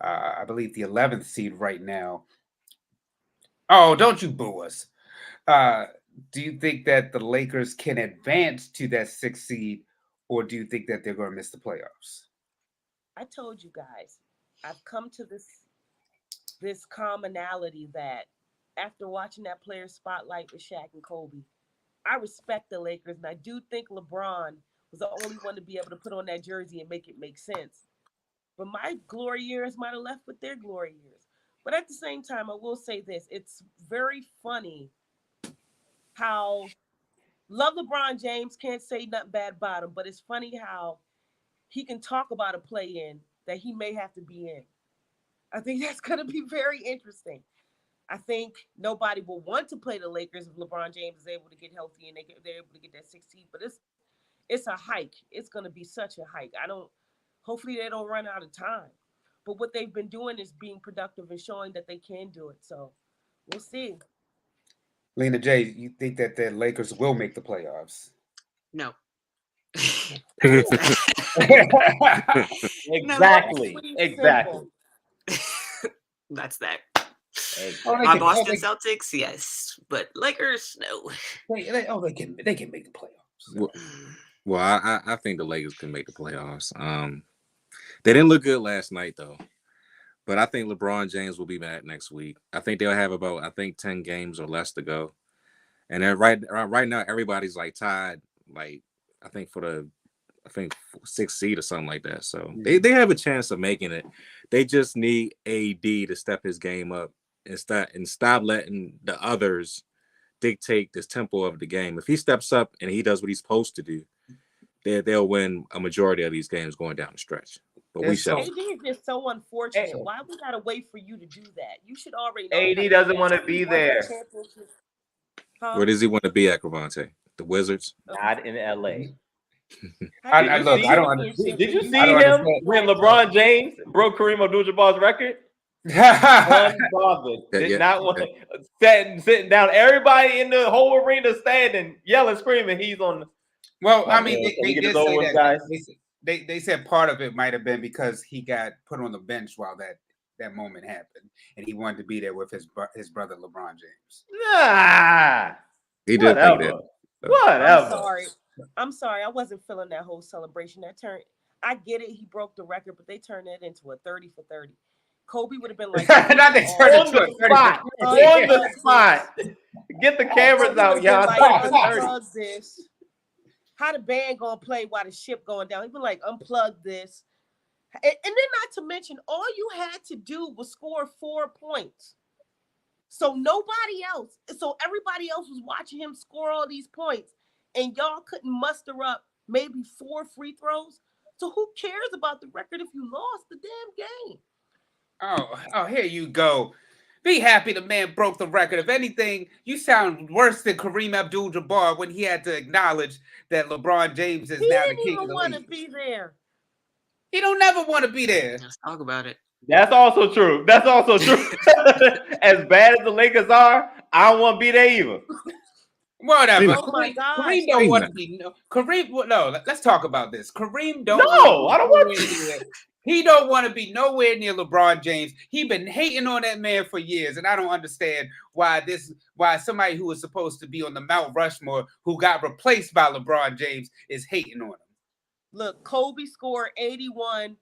I believe, the 11th seed right now. Oh, don't you boo us. Do you think that the Lakers can advance to that 6th seed, or do you think that they're going to miss the playoffs? I told you guys, I've come to this commonality that after watching that player spotlight with Shaq and Kobe, I respect the Lakers, and I do think LeBron was the only one to be able to put on that jersey and make it make sense. But my glory years might have left with their glory years. But at the same time, I will say this. It's very funny how love LeBron James, can't say nothing bad about him, but it's funny how he can talk about a play-in that he may have to be in. I think that's going to be very interesting. I think nobody will want to play the Lakers if LeBron James is able to get healthy and they're able to get that 16th. But it's a hike. It's going to be such a hike. Hopefully they don't run out of time. But what they've been doing is being productive and showing that they can do it. So we'll see. Lena J, you think that the Lakers will make the playoffs? No. Exactly. That's that. Oh, My Boston Celtics, yes, but Lakers, no. They can make the playoffs. Well, I think the Lakers can make the playoffs. They didn't look good last night though, but I think LeBron James will be back next week. I think they'll have about 10 games or less to go, and then right now everybody's like tied, like I think 6th seed or something like that. So they have a chance of making it. They just need AD to step his game up and stop letting the others dictate this tempo of the game. If he steps up and he does what he's supposed to do, they'll win a majority of these games going down the stretch. But we shall. AD is just so unfortunate. Why we gotta wait for you to do that? You should already know. AD doesn't want to be there. Where does he want to be at, Crevonte? The Wizards? Not in LA. I don't understand. Did you see him when LeBron James broke Kareem Abdul-Jabbar's record? Unbothered. Did not want sitting down. Everybody in the whole arena standing, yelling, screaming. He's on. Well, I mean, they did say that. They said part of it might have been because he got put on the bench while that moment happened, and he wanted to be there with his brother LeBron James. Nah, he did think that. Whatever. I'm sorry. I wasn't feeling that whole celebration. I get it. He broke the record, but they turned that into a 30 for 30. Kobe would have been like, on the spot. Get the cameras out, y'all. Unplug this. How the band gonna play while the ship going down? He'd be like, unplug this. And then not to mention, all you had to do was score 4 points. So everybody else was watching him score all these points, and y'all couldn't muster up maybe 4 free throws. So who cares about the record if you lost the damn game? Oh, here you go. Be happy the man broke the record. If anything, you sound worse than Kareem Abdul-Jabbar when he had to acknowledge that LeBron James is He now the didn't king of even the want to league. be there. He don't never want to be there. Let's talk about it. That's also true. That's also true. As bad as the Lakers are, I don't want to be there either. Whatever. Oh my gosh. Kareem don't want to be Kareem. No, let's talk about this. Kareem don't. No, I don't want to. He don't want to be nowhere near LeBron James. He been hating on that man for years, and I don't understand why somebody who was supposed to be on the Mount Rushmore, who got replaced by LeBron James, is hating on him. Look, Kobe scored 81,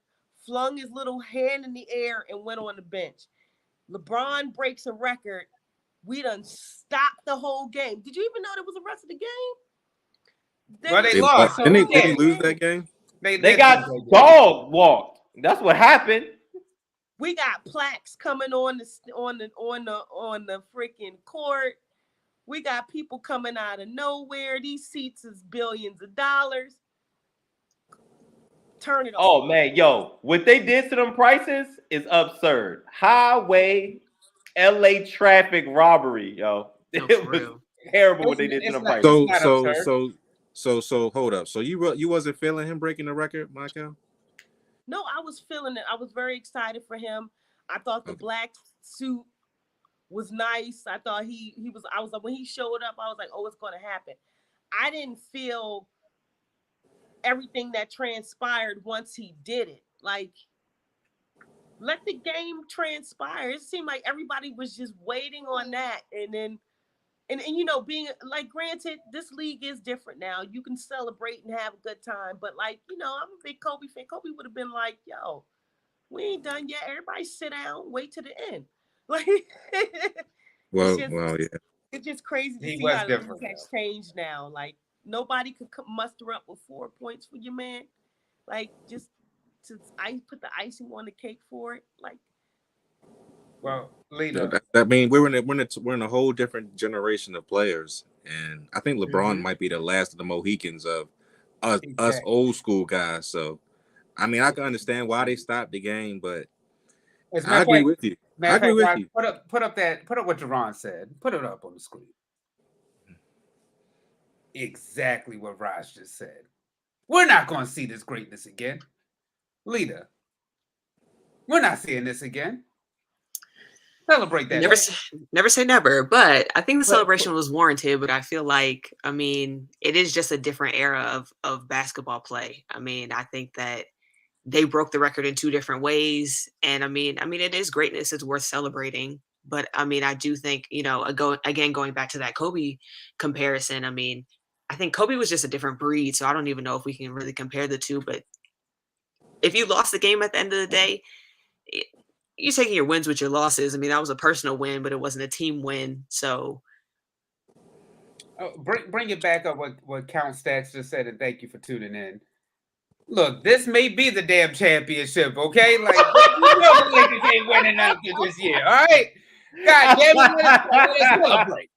flung his little hand in the air, and went on the bench. LeBron breaks a record. We done stopped the whole game. Did you even know there was the rest of the game? Well, they lost. So did they lose that game? They got dog walked. That's what happened. We got plaques coming on the freaking court. We got people coming out of nowhere. These seats is billions of dollars. Turn it off. Oh man, yo, what they did to them prices is absurd. Highway, LA traffic robbery, yo. No, It for was real. terrible what they did to them prices. So hold up. So you wasn't feeling him breaking the record, Mykell? No, I was feeling it. I was very excited for him. I thought the black suit was nice. I thought I was like, when he showed up, I was like, oh, it's going to happen. I didn't feel everything that transpired once he did it. Like, let the game transpire. It seemed like everybody was just waiting on that. And then, and you know, being like, granted, this league is different now. You can celebrate and have a good time. But like, you know, I'm a big Kobe fan. Kobe would have been like, yo, we ain't done yet. Everybody sit down, wait to the end. Like, yeah. It's just crazy to see how the league has changed now. Like, nobody could muster up with 4 points for your man. Like, just to put the icing on the cake for it. Like, well, Lena. I mean, we're in a whole different generation of players, and I think LeBron might be the last of the Mohicans of us old school guys. So, I mean, I can understand why they stopped the game, but I agree with you. I agree with you. Put up what Jerron said. Put it up on the screen. Exactly what Raj just said. We're not going to see this greatness again. Lena, we're not seeing this again. Celebrate that. Never say never, but I think the celebration was warranted. But I feel like, I mean, it is just a different era of basketball play. I mean, I think that they broke the record in two different ways, and I mean, it is greatness. It's worth celebrating. But I mean, I do think, you know, going back to that Kobe comparison. I mean, I think Kobe was just a different breed, so I don't even know if we can really compare the two. But if you lost the game at the end of the day, you're taking your wins with your losses. I mean, that was a personal win, but it wasn't a team win. So bring it back up what Count Stacks just said, and thank you for tuning in. Look, this may be the damn championship, okay? Like, you know the Lakers ain't winning nothing this year, all right? God damn it, let's celebrate.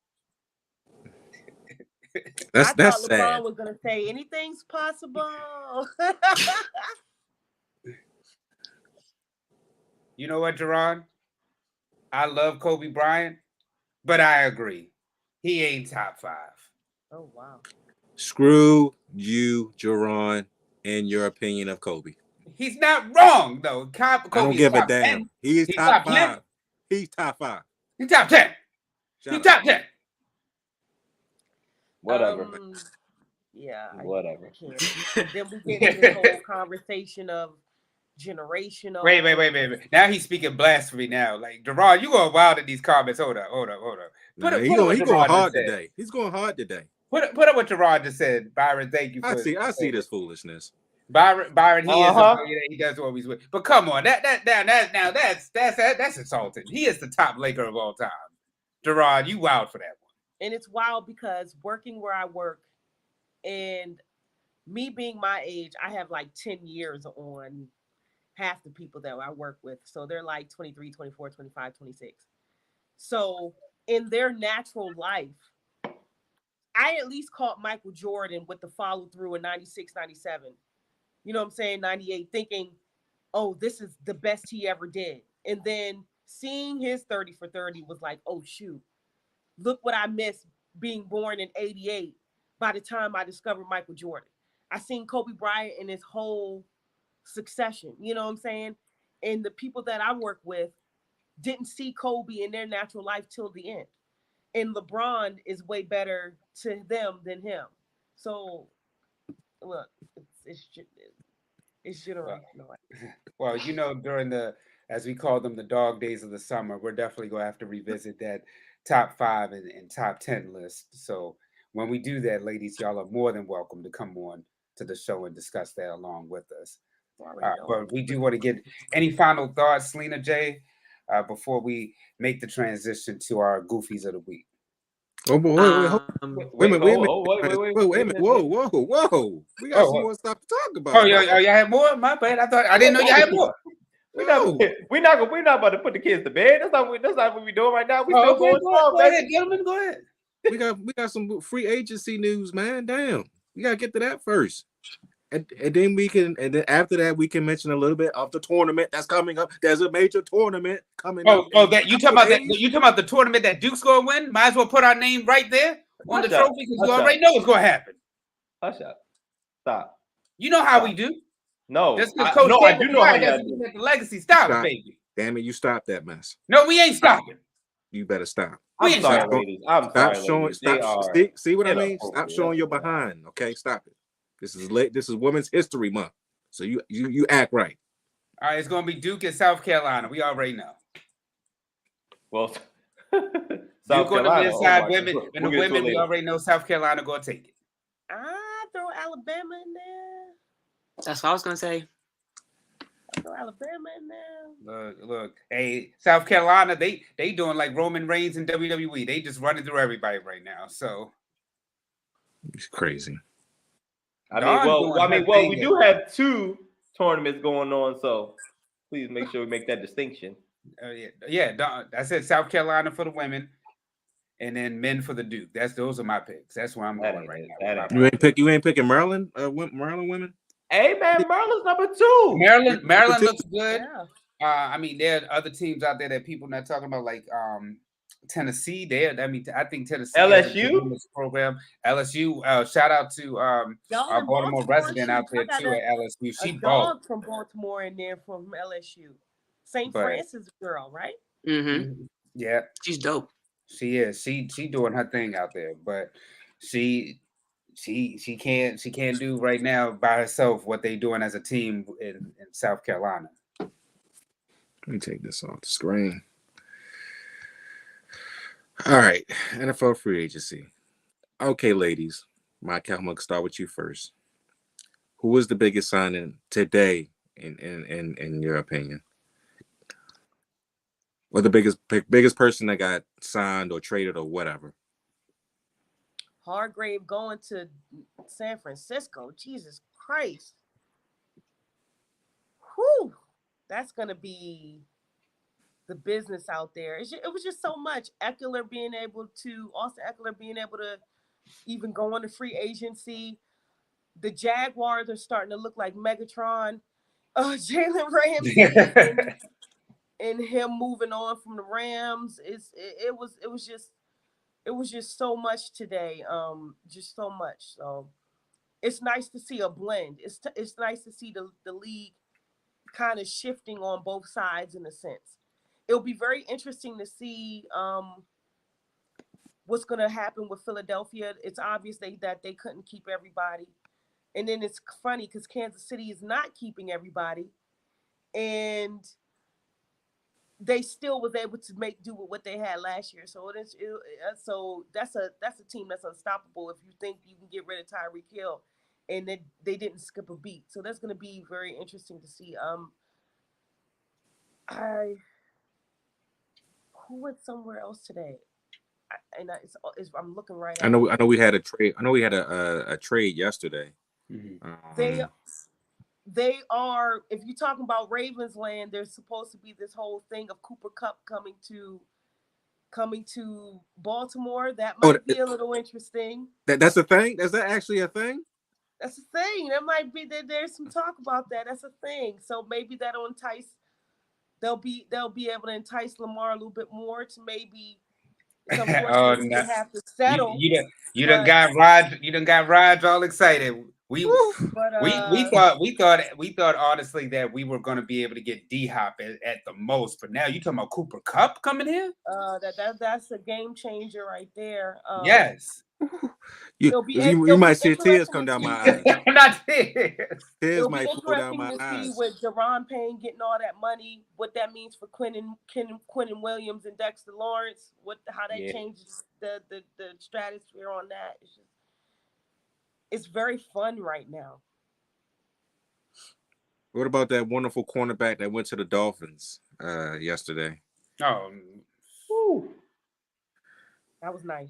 I thought LeBron sad. was gonna say anything's possible. You know what, Jerron? I love Kobe Bryant, but I agree. He ain't top 5. Oh, wow. Screw you, Jerron, and your opinion of Kobe. He's not wrong, though. Kobe I don't give a damn. 10. He's top 5. He's top 5. He's top 10. He's top 10. Whatever. Yeah. Whatever. Then we get into this whole conversation of generational. Wait. Now he's speaking blasphemy now. Like, Jerron, you going wild in these comments. Hold up. He's going hard today. He's going hard today. Put up what Jerron just said. Byron, thank you for I see this foolishness. Byron, he does always win. But come on, that's insulting. He is the top Laker of all time. Jerron, you wild for that one. And it's wild because working where I work and me being my age, I have like 10 years on half the people that I work with. So they're like 23, 24, 25, 26. So in their natural life, I at least caught Michael Jordan with the follow through in 96, 97. You know what I'm saying? 98, thinking, oh, this is the best he ever did. And then Seeing his 30 for 30 was like, oh shoot, look what I missed being born in 88 by the time I discovered Michael Jordan. I seen Kobe Bryant in his whole succession, you know what I'm saying? And the people that I work with didn't see Kobe in their natural life till the end. And LeBron is way better to them than him. So look, it's generational. Well, during as we call them, the dog days of the summer, we're definitely going to have to revisit that top 5 and top 10 list. So when we do that, ladies, y'all are more than welcome to come on to the show and discuss that along with us. But we do want to get any final thoughts, Lena J, before we make the transition to our goofies of the week. Oh boy, wait a minute. Whoa. We got some more stuff to talk about. Oh, y'all had more? My bad. I didn't know you had more. We're not about to put the kids to bed. That's not what we're doing right now. We still going strong, go ahead, gentlemen. Go ahead. We got some free agency news, man. Damn. We gotta get to that first. And then after that we can mention a little bit of the tournament that's coming up. There's a major tournament coming up. Oh, that you talking about that? You talking about the tournament that Duke's gonna win? Might as well put our name right there on the trophy because you already know what's gonna happen. Hush up. Stop. You know how we do. No, I do know how y'all do. The legacy. Stop it, baby. Damn it, you stop that mess. No, we ain't stopping. You better stop. I'm sorry, ladies. Stop showing. See what I mean? Stop showing your behind. Okay, stop it. This is late. This is Women's History Month, so you act right. All right, it's gonna be Duke and South Carolina. We already know. Well, South Carolina inside women, and the women we already know South Carolina gonna take it. I throw Alabama in there. That's what I was gonna say. Throw Alabama in there. Look. Hey, South Carolina, they doing like Roman Reigns in WWE. They just running through everybody right now. So it's crazy. I mean, we do have 2 tournaments going on, so please make sure we make that distinction. Yeah. I said South Carolina for the women, and then men for the Duke. Those are my picks. That's where I'm going right now. You ain't picking Maryland, Maryland women. Hey man, Maryland's number 2. Maryland looks good. Yeah. I mean, there are other teams out there that people not talking about, like Tennessee. I think Tennessee LSU program. LSU. Shout out to our Baltimore resident out there too at LSU. She balled from Baltimore and then from LSU. St. Francis girl, right? Mm-hmm. Yeah, she's dope. She is. She doing her thing out there, but she can't do right now by herself what they doing as a team in South Carolina. Let me take this off the screen. All right, NFL free agency. Okay, ladies, Mykell, I'm gonna start with you first. Who was the biggest signing today, in your opinion? Or the biggest person that got signed or traded or whatever? Hargrave going to San Francisco. Jesus Christ. Whew. That's gonna be the business out there. It was just so much. Austin Eckler being able to even go on the free agency. The Jaguars are starting to look like Megatron. Jalen Ramsey and him moving on from the Rams. It was just so much today. Just so much. So it's nice to see a blend. It's nice to see the league kind of shifting on both sides in a sense. It'll be very interesting to see what's going to happen with Philadelphia. It's obvious that they couldn't keep everybody. And then it's funny because Kansas City is not keeping everybody. And they still was able to make do with what they had last year. So so that's a team that's unstoppable if you think you can get rid of Tyreek Hill. And they didn't skip a beat. So that's going to be very interesting to see. Who went somewhere else today? I'm looking right at I know we had a trade. I know we had a trade yesterday. Mm-hmm. They are, if you're talking about Ravens land, there's supposed to be this whole thing of Cooper Kupp coming to Baltimore. That might be a little interesting. That's a thing? Is that actually a thing? That's a thing. That might be that there's some talk about that. That's a thing. So maybe that'll entice they'll be able to entice Lamar a little bit more to maybe. It's Oh, unfortunate he no. would have to settle. You done got Raj all excited. We thought honestly that we were going to be able to get D-Hop at the most, but now you talking about Cooper Kupp coming here? That's a game changer right there. Yes. You might see tears come down my eyes. Not tears. Tears might flow down my eyes. See with Deron Payne getting all that money, what that means for Quentin Williams and Dexter Lawrence, how that changes the stratosphere on that. It's very fun right now. What about that wonderful cornerback that went to the Dolphins yesterday? Oh, whew. That was nice.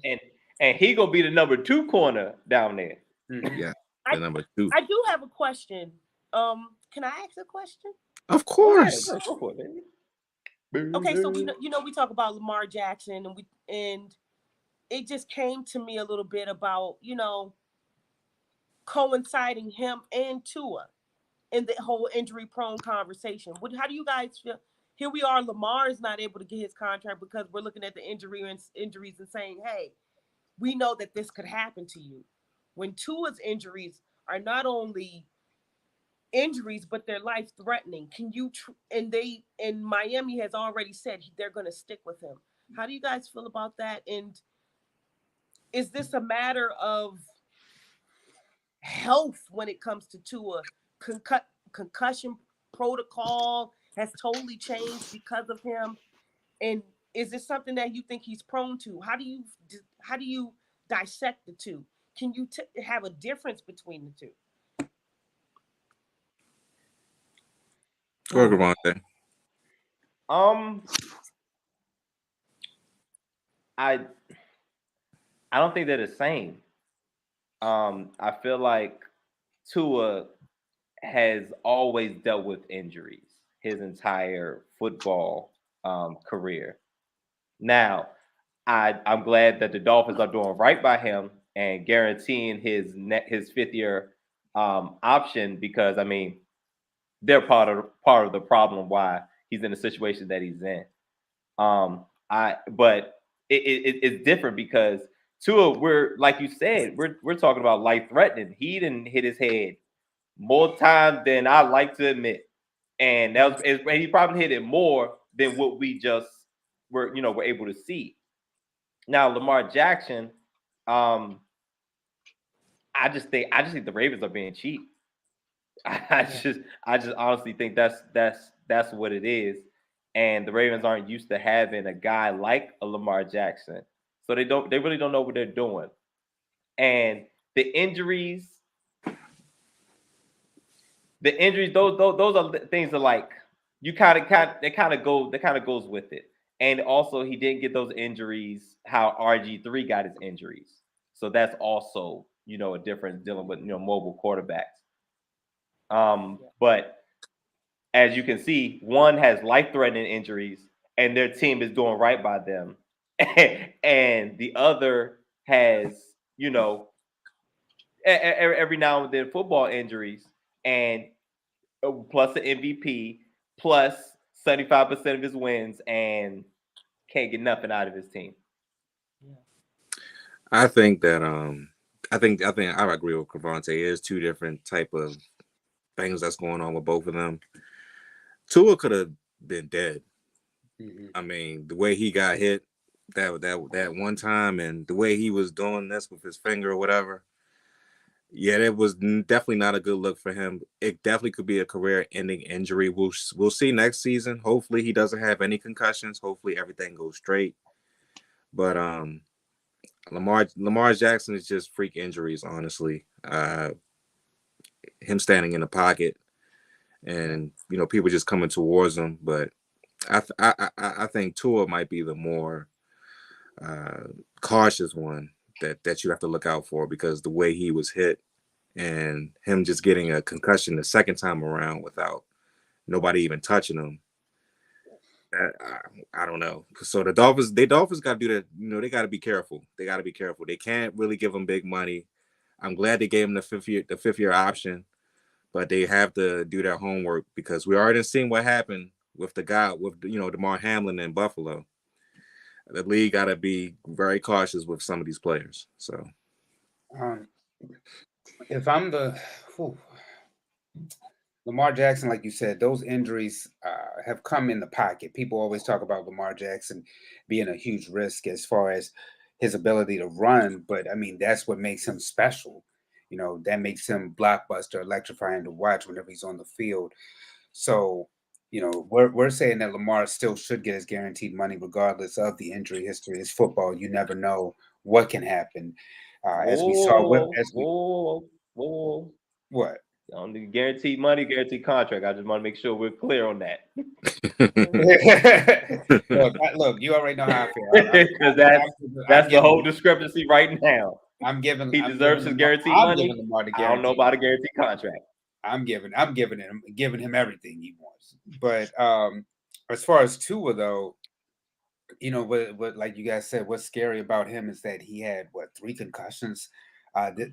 And he gonna be the number 2 corner down there. Mm-hmm. Yeah, the number 2. I do have a question. Can I ask a question? Of course. Go for it, baby. Okay, so we talk about Lamar Jackson, and it just came to me a little bit about coinciding him and Tua in the whole injury-prone conversation. How do you guys feel? Here we are, Lamar is not able to get his contract because we're looking at the injuries and saying, hey, we know that this could happen to you. When Tua's injuries are not only injuries, but they're life-threatening. And Miami has already said they're going to stick with him. How do you guys feel about that? And is this a matter of health when it comes to Tua? Concussion protocol has totally changed because of him. And is this something that you think he's prone to? How do you dissect the two? Can you have a difference between the two? Go ahead, Gravante. I don't think they're the same. I feel like Tua has always dealt with injuries his entire football career. Now, I'm glad that the Dolphins are doing right by him and guaranteeing his 5th year option, because I mean they're part of the problem why he's in the situation that he's in. But it's different because Tua, we're like you said, we're talking about life threatening. He didn't hit his head more times than I like to admit, and he probably hit it more than what we just were able to see. Now Lamar Jackson, I just think the Ravens are being cheap. I just honestly think that's what it is, and the Ravens aren't used to having a guy like a Lamar Jackson, so they really don't know what they're doing, and the injuries, those are things that like you kind of goes with it, and also he didn't get those injuries how RG3 got his injuries, so that's also a difference dealing with mobile quarterbacks. But as you can see, one has life-threatening injuries and their team is doing right by them. And the other has, every now and then football injuries and plus an MVP, plus 75% of his wins, and can't get nothing out of his team. I think that I agree with Cravante. There's 2 different type of things that's going on with both of them. Tua could have been dead. Mm-hmm. I mean, the way he got hit that one time, and the way he was doing this with his finger or whatever. Yeah, that was definitely not a good look for him. It definitely could be a career-ending injury. We'll see next season. Hopefully, he doesn't have any concussions. Hopefully, everything goes straight. But Lamar Jackson is just freak injuries, honestly. Him standing in the pocket, and people just coming towards him. But I think Tua might be the more cautious one that you have to look out for, because the way he was hit and him just getting a concussion the second time around without nobody even touching him. I don't know. So the Dolphins got to do that. They got to be careful. They got to be careful. They can't really give him big money. I'm glad they gave him the fifth year option, but they have to do their homework, because we already seen what happened with the guy with DeMar Hamlin in Buffalo. The league got to be very cautious with some of these players. So, if I'm Lamar Jackson, like you said, those injuries have come in the pocket. People always talk about Lamar Jackson being a huge risk as far as his ability to run, but I mean that's what makes him special. That makes him blockbuster, electrifying to watch whenever he's on the field. So, we're saying that Lamar still should get his guaranteed money regardless of the injury history. It's football; you never know what can happen. As we saw with whoa. what. On the guaranteed money, guaranteed contract. I just want to make sure we're clear on that. Look, you already know how I feel. Because that's the whole discrepancy right now. He deserves his guaranteed money. I don't know about a guaranteed contract. I'm giving him everything he wants. But as far as Tua though, what like you guys said, what's scary about him is that he had 3 concussions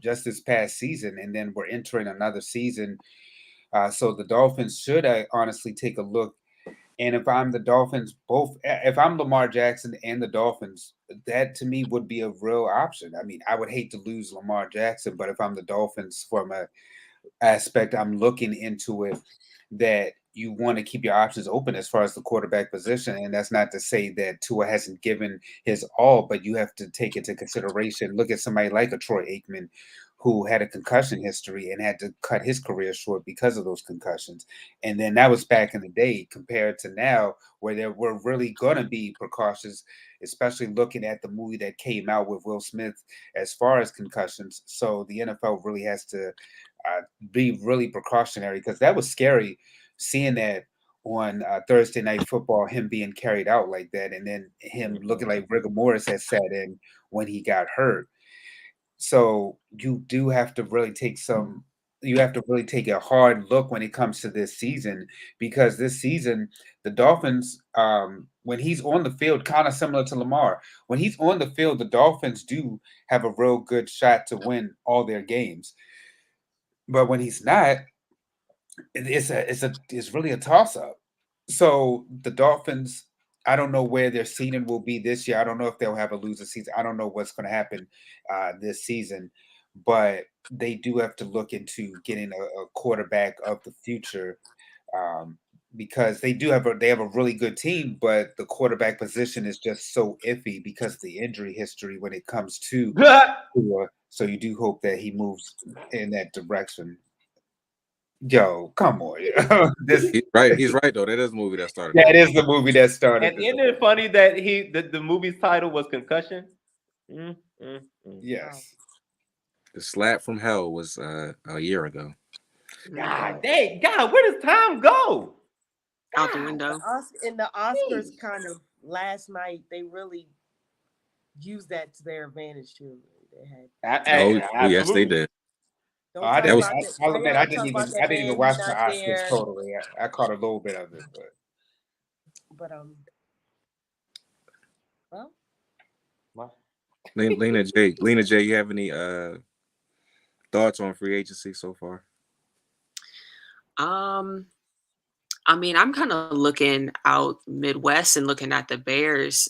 just this past season, and then we're entering another season. So the Dolphins should honestly take a look. And if I'm the Dolphins, if I'm Lamar Jackson and the Dolphins, that to me would be a real option. I mean, I would hate to lose Lamar Jackson, but if I'm the Dolphins from a aspect, I'm looking into it that you want to keep your options open as far as the quarterback position. And that's not to say that Tua hasn't given his all, but you have to take into consideration. Look at somebody like a Troy Aikman, who had a concussion history and had to cut his career short because of those concussions. And then that was back in the day compared to now, where we're really going to be precautious, especially looking at the movie that came out with Will Smith as far as concussions. So the NFL really has to be really precautionary, because that was scary seeing that on Thursday Night Football, him being carried out like that, and then him looking like rigor mortis had set in when he got hurt. So you do have to really take a hard look when it comes to this season, because this season the Dolphins, when he's on the field, kind of similar to Lamar, when he's on the field, the Dolphins do have a real good shot to win all their games. But when he's not, it's really a toss up. So the Dolphins, I don't know where their seeding will be this year. I don't know if they'll have a loser season. I don't know what's going to happen this season, but they do have to look into getting a quarterback of the future, because they have a really good team, but the quarterback position is just so iffy because of the injury history when it comes to Tua. So you do hope that he moves in that direction. Yo, come on. he's right. He's right though. That is the movie that started. That is the movie that started. And isn't it funny that the movie's title was Concussion? Yes. The Slap from Hell was a year ago. God dang, God, where does time go? Out the window. And the Oscars kind of last night, they really used that to their advantage too. They had yes, they did. I didn't even watch the Oscars totally. I caught a little bit of it, but well, Lena J, you have any thoughts on free agency so far? I mean, I'm kind of looking out Midwest and looking at the Bears,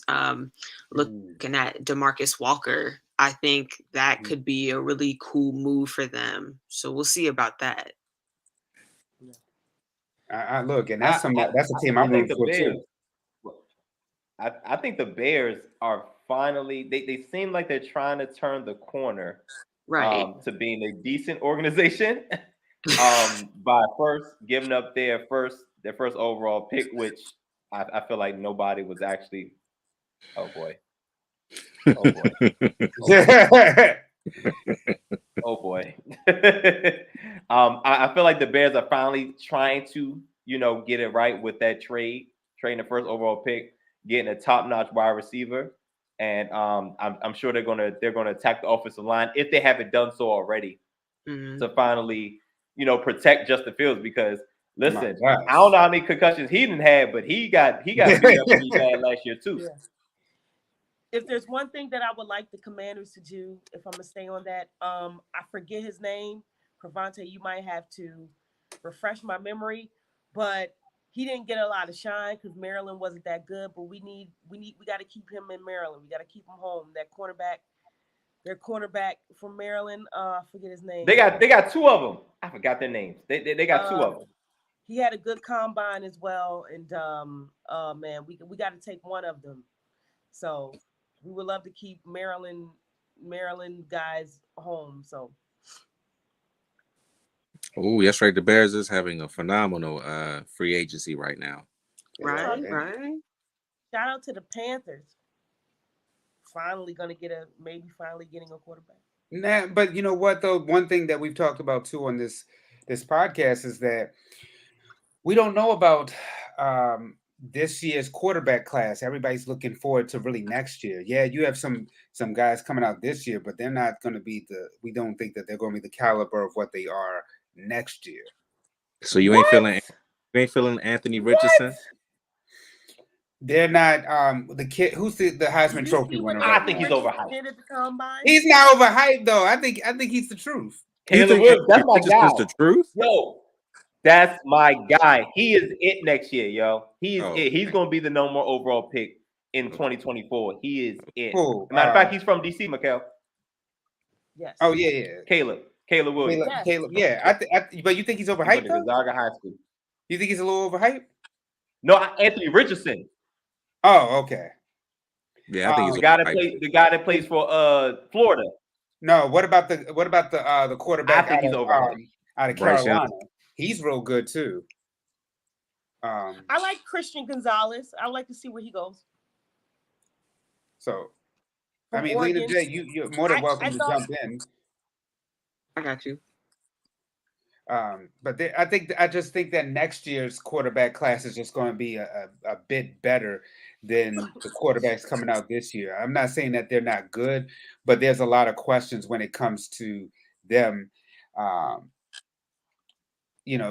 looking at DeMarcus Walker. I think that could be a really cool move for them. So we'll see about that. I look, and that's a team I'm rooting for too. I think the Bears are finally, they seem like they're trying to turn the corner, right, to being a decent organization, by first giving up their first overall pick, which I feel like nobody was actually. Oh boy. Oh boy. I feel like the Bears are finally trying to, get it right with that trading the first overall pick, getting a top-notch wide receiver, and I'm sure they're gonna attack the offensive line if they haven't done so already, to finally, protect Justin Fields, because listen, I don't know how many concussions he didn't have, but he got beat up pretty bad last year too. Yeah. If there's one thing that I would like the Commanders to do, if I'm gonna stay on that, I forget his name. CREVONTE, you might have to refresh my memory, but he didn't get a lot of shine because Maryland wasn't that good. But we got to keep him in Maryland. We got to keep him home. Their cornerback from Maryland. I forget his name. They got two of them. I forgot their names. They got two of them. He had a good combine as well, and man, we got to take one of them. So we would love to keep Maryland guys home. So. Oh, that's right. The Bears is having a phenomenal free agency right now. Right. Shout out to the Panthers. Finally getting a quarterback. Nah, but you know what though? One thing that we've talked about too on this podcast is that we don't know about this year's quarterback class. Everybody's looking forward to really next year. Yeah, you have some guys coming out this year, but they're not going to be we don't think that they're going to be the caliber of what they are next year. So you ain't feeling Anthony Richardson? They're not the kid who's the Heisman Trophy winner. I think he's overhyped. He's not overhyped though. I think he's the truth. Caleb Williams, that's my guy. The truth? Yo, that's my guy. He is it next year, yo. He's it. He's gonna be the number one overall pick in 2024. He is it. Cool. Matter of fact, he's from DC, Mykell. Yes. Oh yeah. Caleb Williams. Caleb. Yeah. But you think he's overhyped? Gonzaga High School. You think he's a little overhyped? No, Anthony Richardson. Oh, okay. Yeah, I think he's the guy that plays for Florida. No, what about the quarterback? I think he's overhyped. Out of Carolina. He's real good too. I like Christian Gonzalez. I'd like to see where he goes. So, I mean, Lena J, you're more than welcome to jump in. I got you. But I just think that next year's quarterback class is just going to be a bit better than the quarterbacks coming out this year. I'm not saying that they're not good, but there's a lot of questions when it comes to them.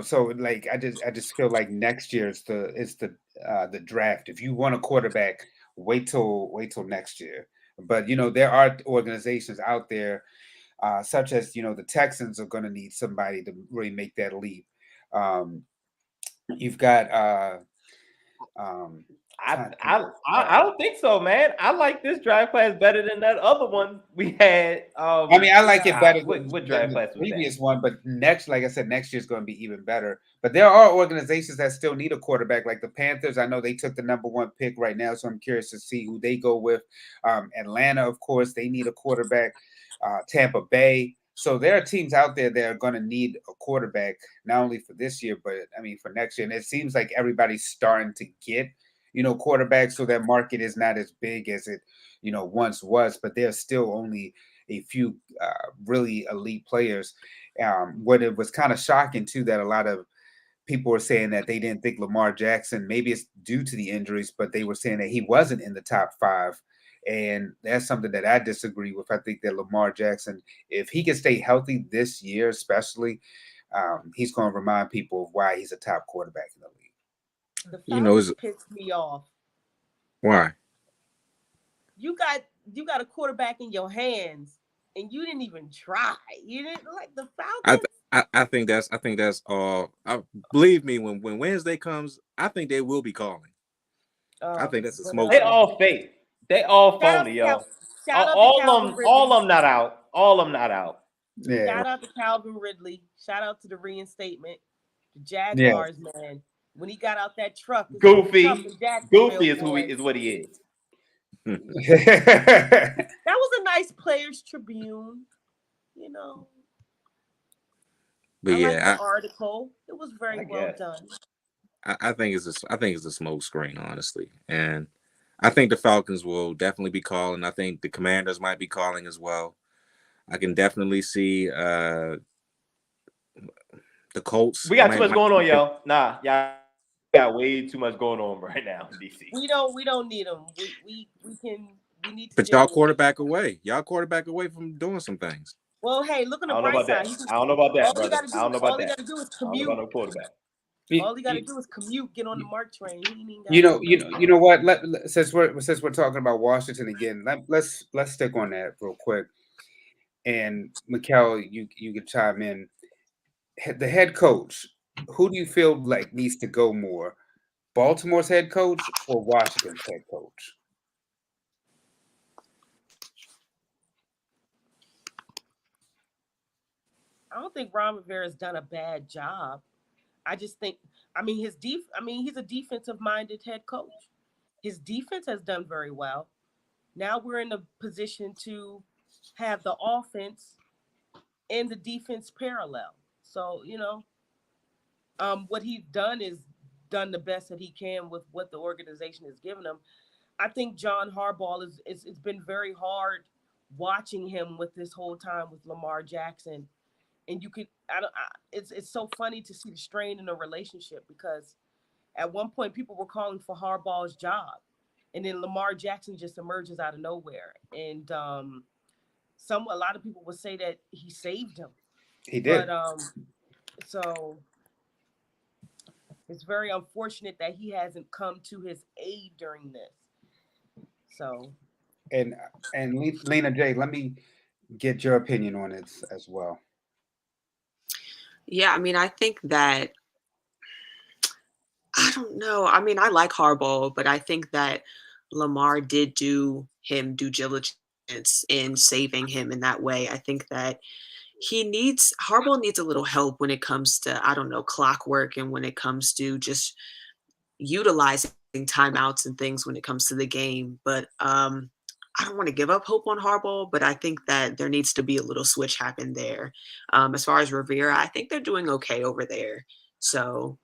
So like I just feel like next year is the draft. If you want a quarterback, wait till next year. But there are organizations out there, such as the Texans are going to need somebody to really make that leap. You've got I don't think so, man. I like this draft class better than that other one we had. I mean, I like it better than what draft class the previous one, but like I said, next year's going to be even better. But there are organizations that still need a quarterback, like the Panthers. I know they took the number 1 pick right now, so I'm curious to see who they go with. Atlanta, of course, they need a quarterback. Tampa Bay. So there are teams out there that are going to need a quarterback, not only for this year, but I mean for next year. And it seems like everybody's starting to get quarterbacks, so that market is not as big as it once was, but there's still only a few really elite players. What it was kind of shocking too, that a lot of people were saying that they didn't think Lamar Jackson, maybe it's due to the injuries, but they were saying that he wasn't in the top 5. And that's something that I disagree with. I think that Lamar Jackson, if he can stay healthy this year, especially, he's going to remind people of why he's a top quarterback in the league. The Falcons pissed me off. Why? You got a quarterback in your hands, and you didn't even try. You didn't like the Falcons. I think that's all. Believe me, when Wednesday comes, I think they will be calling. I think that's a smoke. They all fake. They all phony, yo. All of them not out. All of them not out. Yeah. Shout out to Calvin Ridley. Shout out to the reinstatement. The Jaguars, man. When he got out that truck, Goofy is what he is. That was a nice Players Tribune, But the article. It was very well done. I think it's a smoke screen, honestly, and I think the Falcons will definitely be calling. I think the Commanders might be calling as well. I can definitely see the Colts. We got too much going on, yo. Nah, y'all got way too much going on right now in DC. We don't need them. We need to. But y'all quarterback away. Y'all quarterback away from doing some things. Well, hey, look on the bright side. I don't know about that, brother. I don't know about that. All you got to do is commute. I don't know about no quarterback. All you got to do is commute, get on the MARC train. You know what? Since we're talking about Washington again, let's stick on that real quick. And Mykell, you can chime in. The head coach, who do you feel like needs to go more? Baltimore's head coach or Washington's head coach? I don't think Ron Rivera has done a bad job. I just think, he's a defensive minded head coach. His defense has done very well. Now we're in a position to have the offense and the defense parallel. So, what he's done is done the best that he can with what the organization has given him. I think John Harbaugh it's been very hard watching him with this whole time with Lamar Jackson. And you could it's so funny to see the strain in a relationship, because at one point people were calling for Harbaugh's job, and then Lamar Jackson just emerges out of nowhere. And a lot of people would say that he saved him. He did. But so it's very unfortunate that he hasn't come to his aid during this. So And Lena J, let me get your opinion on it as well. Yeah, I mean, I think that I don't know. I mean, I like Harbaugh, but I think that Lamar did do him due diligence in saving him in that way. I think that Harbaugh needs a little help when it comes to, I don't know, clockwork, and when it comes to just utilizing timeouts and things when it comes to the game. But I don't want to give up hope on Harbaugh, but I think that there needs to be a little switch happen there. As far as Rivera, I think they're doing okay over there. So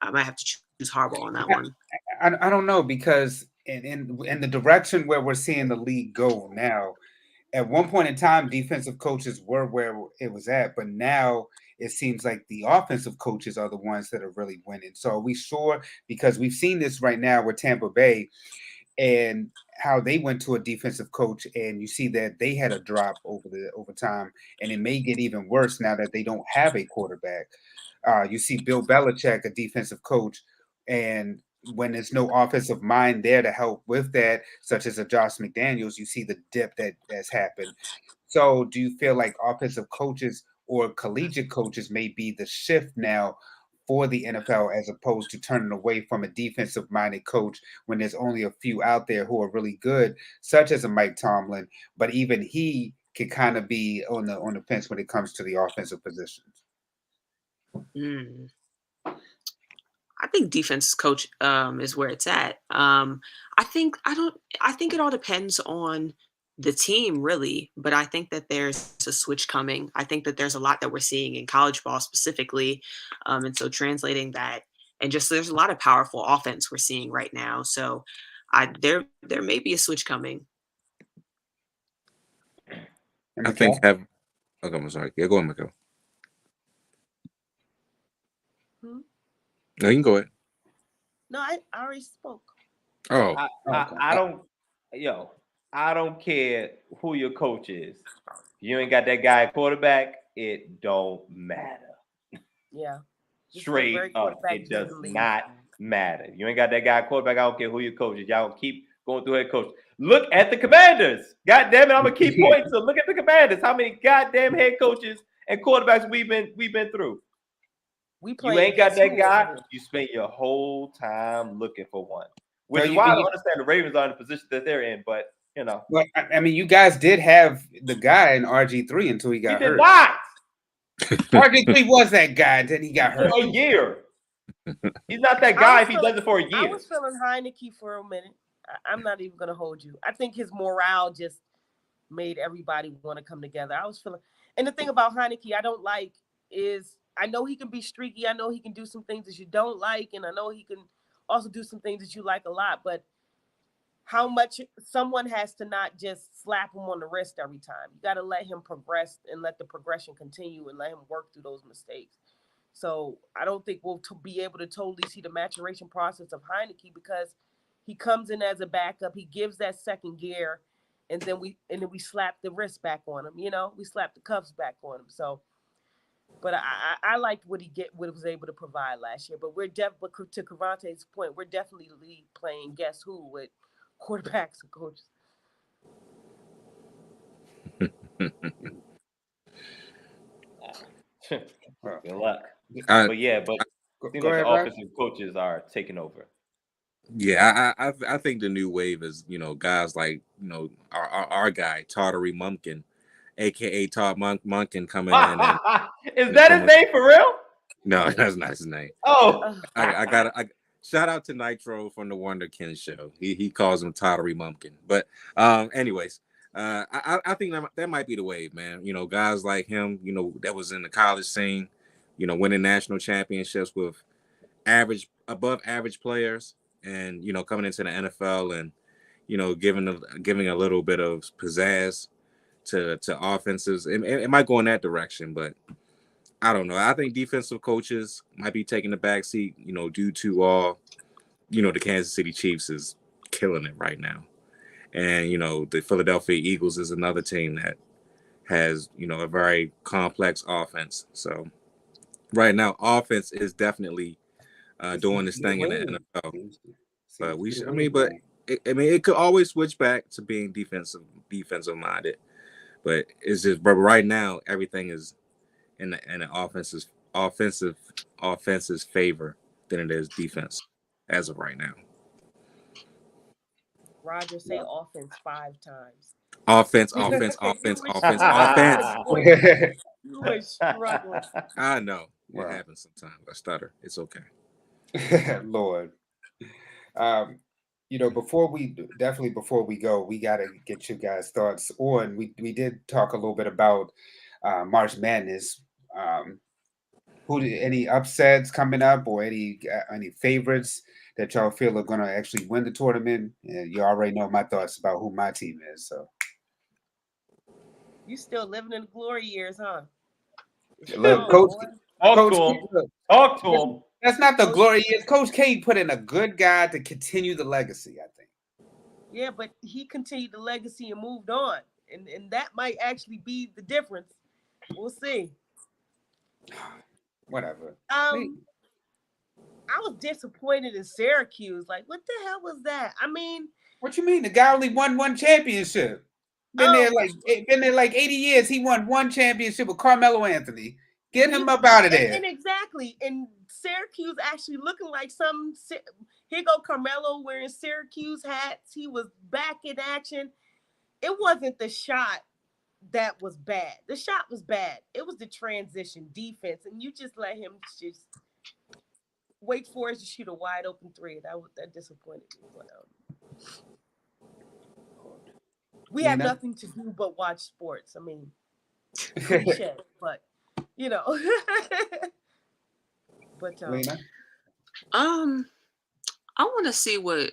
I might have to choose Harbaugh on that one. I don't know, because in the direction where we're seeing the league go now, at one point in time, defensive coaches were where it was at, but now it seems like the offensive coaches are the ones that are really winning. So are we sure? Because we've seen this right now with Tampa Bay and how they went to a defensive coach, and you see that they had a drop over time, and it may get even worse now that they don't have a quarterback. You see Bill Belichick, a defensive coach, and when there's no offensive mind there to help with that, such as a Josh McDaniels, you see the dip that has happened. So, do you feel like offensive coaches or collegiate coaches may be the shift now for the NFL, as opposed to turning away from a defensive minded coach when there's only a few out there who are really good, such as a Mike Tomlin, but even he can kind of be on the fence when it comes to the offensive positions? Mm. I think defense coach is where it's at. I think it all depends on the team really, but I think that there's a switch coming. I think that there's a lot that we're seeing in college ball specifically, and so translating that, and just there's a lot of powerful offense we're seeing right now. So there may be a switch coming. I think have. Okay, I'm sorry. Yeah, go ahead, Mykell. No, you can go ahead. no, I already spoke. Oh, I don't care who your coach is. You ain't got that guy at quarterback, it don't matter. Yeah. Straight up, it does not matter. You ain't got that guy at quarterback, I don't care who your coach is. Y'all keep going through head coach. Look at the Commanders. God damn it, I'm gonna keep pointing. So look at the Commanders. How many goddamn head coaches and quarterbacks we've been through? You ain't got that guy. You spend your whole time looking for one. Which is why I don't understand the Ravens are in the position that they're in, but you know. Well, I mean, you guys did have the guy in RG3 until he got hurt. He did not. RG3 was that guy until he got hurt. For a year. He's not that guy if he does it for a year. I was feeling Heineke for a minute. I'm not even gonna hold you. I think his morale just made everybody want to come together. I was feeling, and the thing about Heineke I don't like is I know he can be streaky. I know he can do some things that you don't like, and I know he can also do some things that you like a lot. But how much someone has to not just slap him on the wrist every time. You got to let him progress and let the progression continue and let him work through those mistakes. So I don't think we'll be able to totally see the maturation process of Heineke, because he comes in as a backup. He gives that second gear, and then we slap the wrist back on him. We slap the cuffs back on him. So, but I liked what he was able to provide last year. But to CREVONTE'S point, we're definitely playing guess who with quarterbacks and coaches. Good luck. I- but Seems Go like the ahead, Rod. offensive coaches are taking over. Yeah, I think the new wave is, guys like, our guy, Tartary Mumpkin, aka Todd Munkin coming in and Is that his coming. name for real? No, that's not his name. Oh, I shout out to Nitro from the Wonder Kin show. He calls him Tottery Mumpkin. But anyways, I think that might be the wave, man. Guys like him, that was in the college scene, winning national championships with above average players, and coming into the NFL and giving a little bit of pizzazz to offenses. It might go in that direction, but I don't know. I think defensive coaches might be taking the back seat, due to all, the Kansas City Chiefs is killing it right now. And, the Philadelphia Eagles is another team that has, a very complex offense. So right now, offense is definitely doing this thing in the NFL. But it could always switch back to being defensive minded. But it's just, but right now, everything is in the offense's favor than it is defense as of right now. Roger, say offense 5 times. Offense. You were struggling. I know. Wow. It happens sometimes. I stutter. It's okay. Lord. Before we go, we got to get you guys' thoughts on. We did talk a little bit about March Madness. Any upsets coming up, or any favorites that y'all feel are going to actually win the tournament? You already know my thoughts about who my team is. So You still living in the glory years, huh? look, Oh, Talk to him. That's not the glory years. Coach K put in a good guy to continue the legacy, I think. Yeah, but he continued the legacy and moved on, and that might actually be the difference. We'll see. Whatever. I was disappointed in Syracuse. Like, what the hell was that? I mean, what you mean? The guy only won one championship. Been there like 80 years. He won one championship with Carmelo Anthony. Get him up out of there. And exactly. And Syracuse actually looking like some. Here go Carmelo wearing Syracuse hats. He was back in action. It wasn't the shot that was bad. The shot was bad. It was the transition defense, and you just let him just wait for us to shoot a wide open three. That disappointed me. But, we have nothing to do but watch sports. I mean, cliche, but But Lena? I want to see what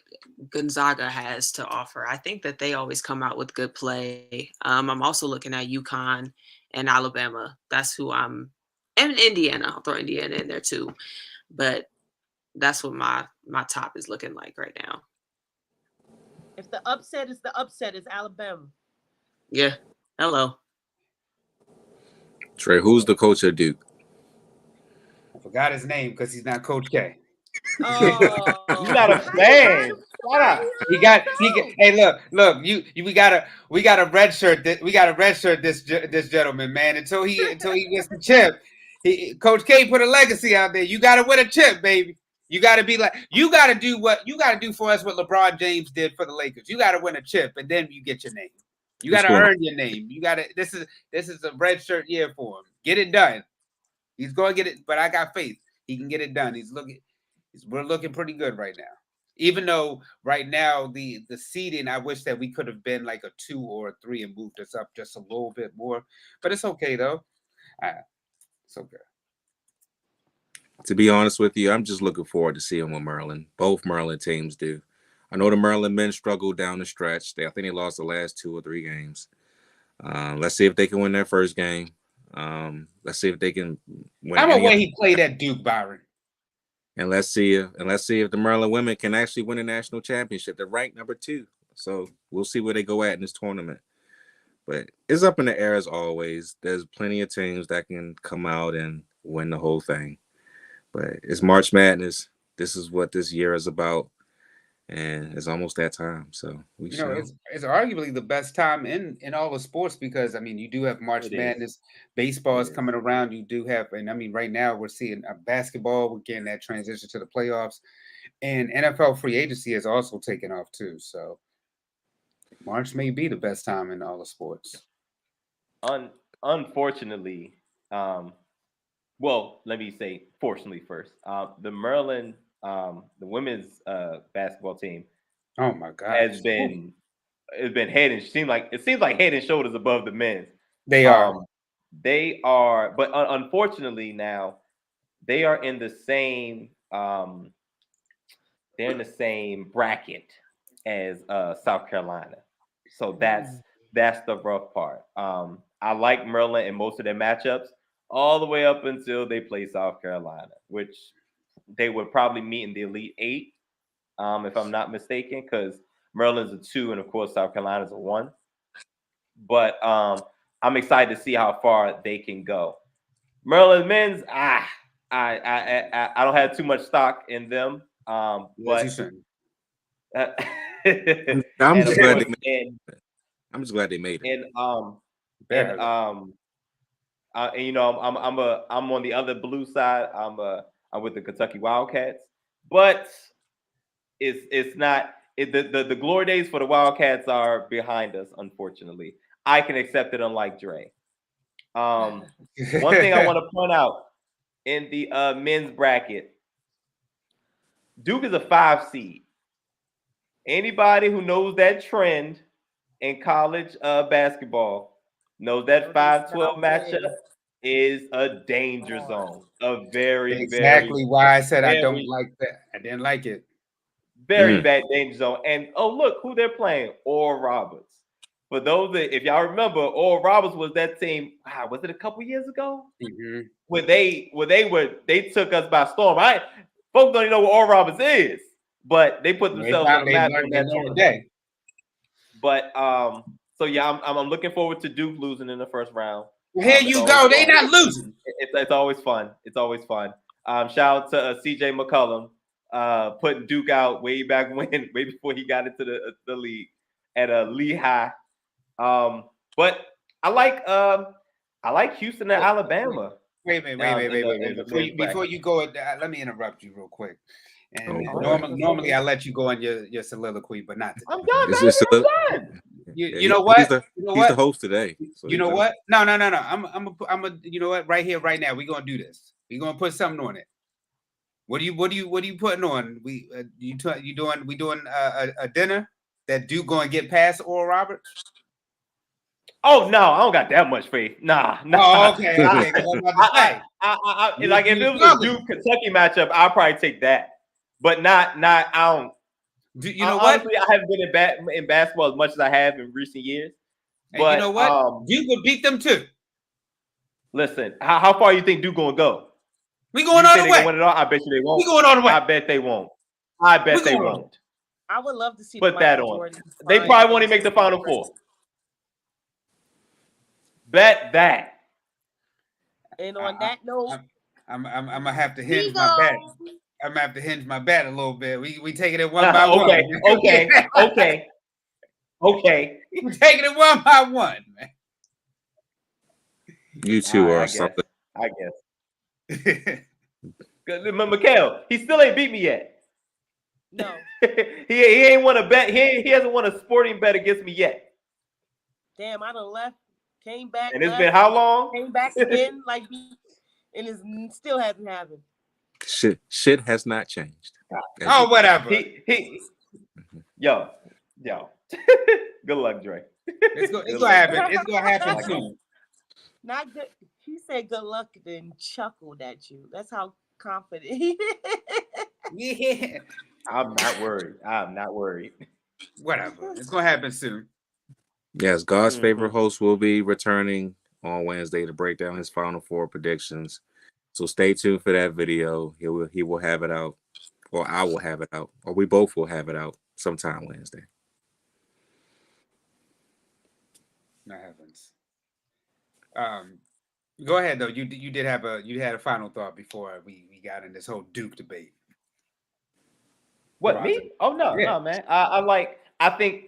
Gonzaga has to offer. I think that they always come out with good play. I'm also looking at UConn and Alabama. That's who and Indiana. I'll throw Indiana in there too. But that's what my top is looking like right now. If the upset is Alabama. Yeah. Hello. Trey, who's the coach at Duke? I forgot his name because he's not Coach K. Oh, You're not a fan. Shut up. Hey, look. We gotta redshirt this gentleman, man. Until he gets the chip. Coach K put a legacy out there. You gotta win a chip, baby. You gotta do for us what LeBron James did for the Lakers. You gotta win a chip, and then you get your name. You gotta earn your name. You gotta. This is a redshirt year for him. Get it done. He's going to get it, but I got faith he can get it done. We're looking pretty good right now. Even though right now the seeding, I wish that we could have been like a 2 or a 3 and moved us up just a little bit more. But it's okay though. It's okay. To be honest with you, I'm just looking forward to seeing what both Maryland teams do. I know the Maryland men struggled down the stretch. I think they lost the last 2 or 3 games. Let's see if they can win their first game. Let's see if they can win. How about when he played at Duke, Byron? And let's see if the Maryland women can actually win a national championship. They're ranked number 2. So we'll see where they go at in this tournament. But it's up in the air as always. There's plenty of teams that can come out and win the whole thing. But it's March Madness. This is what this year is about. and it's almost that time. So we You know, shall. it's arguably the best time in all the sports because I mean you do have March It is. Madness, baseball It is is. coming around. You do have, and I mean right now we're seeing basketball. We're getting that transition to the playoffs, and NFL free agency has also taken off too. So March may be the best time in all the sports. Unfortunately, well, let me say fortunately first. The Maryland, the women's basketball team Oh my gosh, has been head and seems like head and shoulders above the men's. they are. They are, but unfortunately now they are in the same they're in the same bracket as South Carolina. So that's the rough part. I like Maryland in most of their matchups, all the way up until they play South Carolina, which they would probably meet in the Elite Eight, if I'm not mistaken, because Maryland's a 2 and of course South Carolina's a 1. But I'm excited to see how far they can go. Maryland men's, I don't have too much stock in them, Yes, you but shouldn't. I'm and just of glad course, they made. I'm just glad they made it. and Better. and you know, I'm on the other blue side. I'm with the Kentucky Wildcats, but it's not the glory days for the Wildcats are behind us. Unfortunately, I can accept it. Unlike Dre, one thing I want to point out in the men's bracket, Duke is a 5 seed. Anybody who knows that trend in college basketball knows that 5-12 matchup is a danger zone. A very, exactly why I said I don't very, like that. I didn't like it. very bad danger zone. And oh, look who they're playing. Oral Roberts. For those that, if y'all remember, Oral Roberts was that team. Wow, was it a couple years ago? Mm-hmm. When they took us by storm. Folks don't even know what Oral Roberts is, but they put themselves on the map on that tournament. But so yeah, I'm looking forward to Duke losing in the first round. Here you go. They not losing. It's always fun. It's always fun. Shout out to CJ McCollum, putting Duke out way back when, way before he got into the league at Lehigh. But I like Houston and Alabama. Wait. Before you go, let me interrupt you real quick. And normally I let you go on your soliloquy, but not today. I'm done, baby. I'm done. You know what? He's the host today. So you know what? No. I'm a. You know what? Right here, right now, we're gonna do this. We're gonna put something on it. What are you putting on? We doing a dinner that Duke gonna get past Oral Roberts? Oh no, I don't got that much faith. Nah. Oh, okay. Like if it was a Duke Kentucky matchup, I'll probably take that. But not. I don't. You know honestly, what? I haven't been in basketball as much as I have in recent years. And but you know what? Duke would beat them too. Listen, how far you think Duke gonna go? We going all the way. Win it all? I bet you they won't. We going all the way. I bet they won't. I bet they won't. I would love to see. Put that on. They probably won't even make the Final Four. Bet that. And on that note, I'm gonna have to hinge my bet. I'm gonna have to hinge my bet a little bit. We taking it one by one. Okay. We taking it one by one, man. You two are something. I guess. Mykell, he still ain't beat me yet. No. he ain't won a bet. He hasn't won a sporting bet against me yet. Damn, I done left, came back. And it's been how long? Came back again, and it still hasn't happened. Shit has not changed. Oh, whatever. Yo. Good luck, Dre. It's gonna happen. It's gonna happen soon. Not good. He said good luck, then chuckled at you. That's how confident he is. Yeah. I'm not worried. Whatever. It's gonna happen soon. Yes, God's favorite host will be returning on Wednesday to break down his Final Four predictions. So stay tuned for that video. He will have it out, or I will have it out, or we both will have it out sometime Wednesday. That happens. Go ahead though. You had a final thought before we got in this whole Duke debate. What, me? Oh no, Yeah. no, man. I think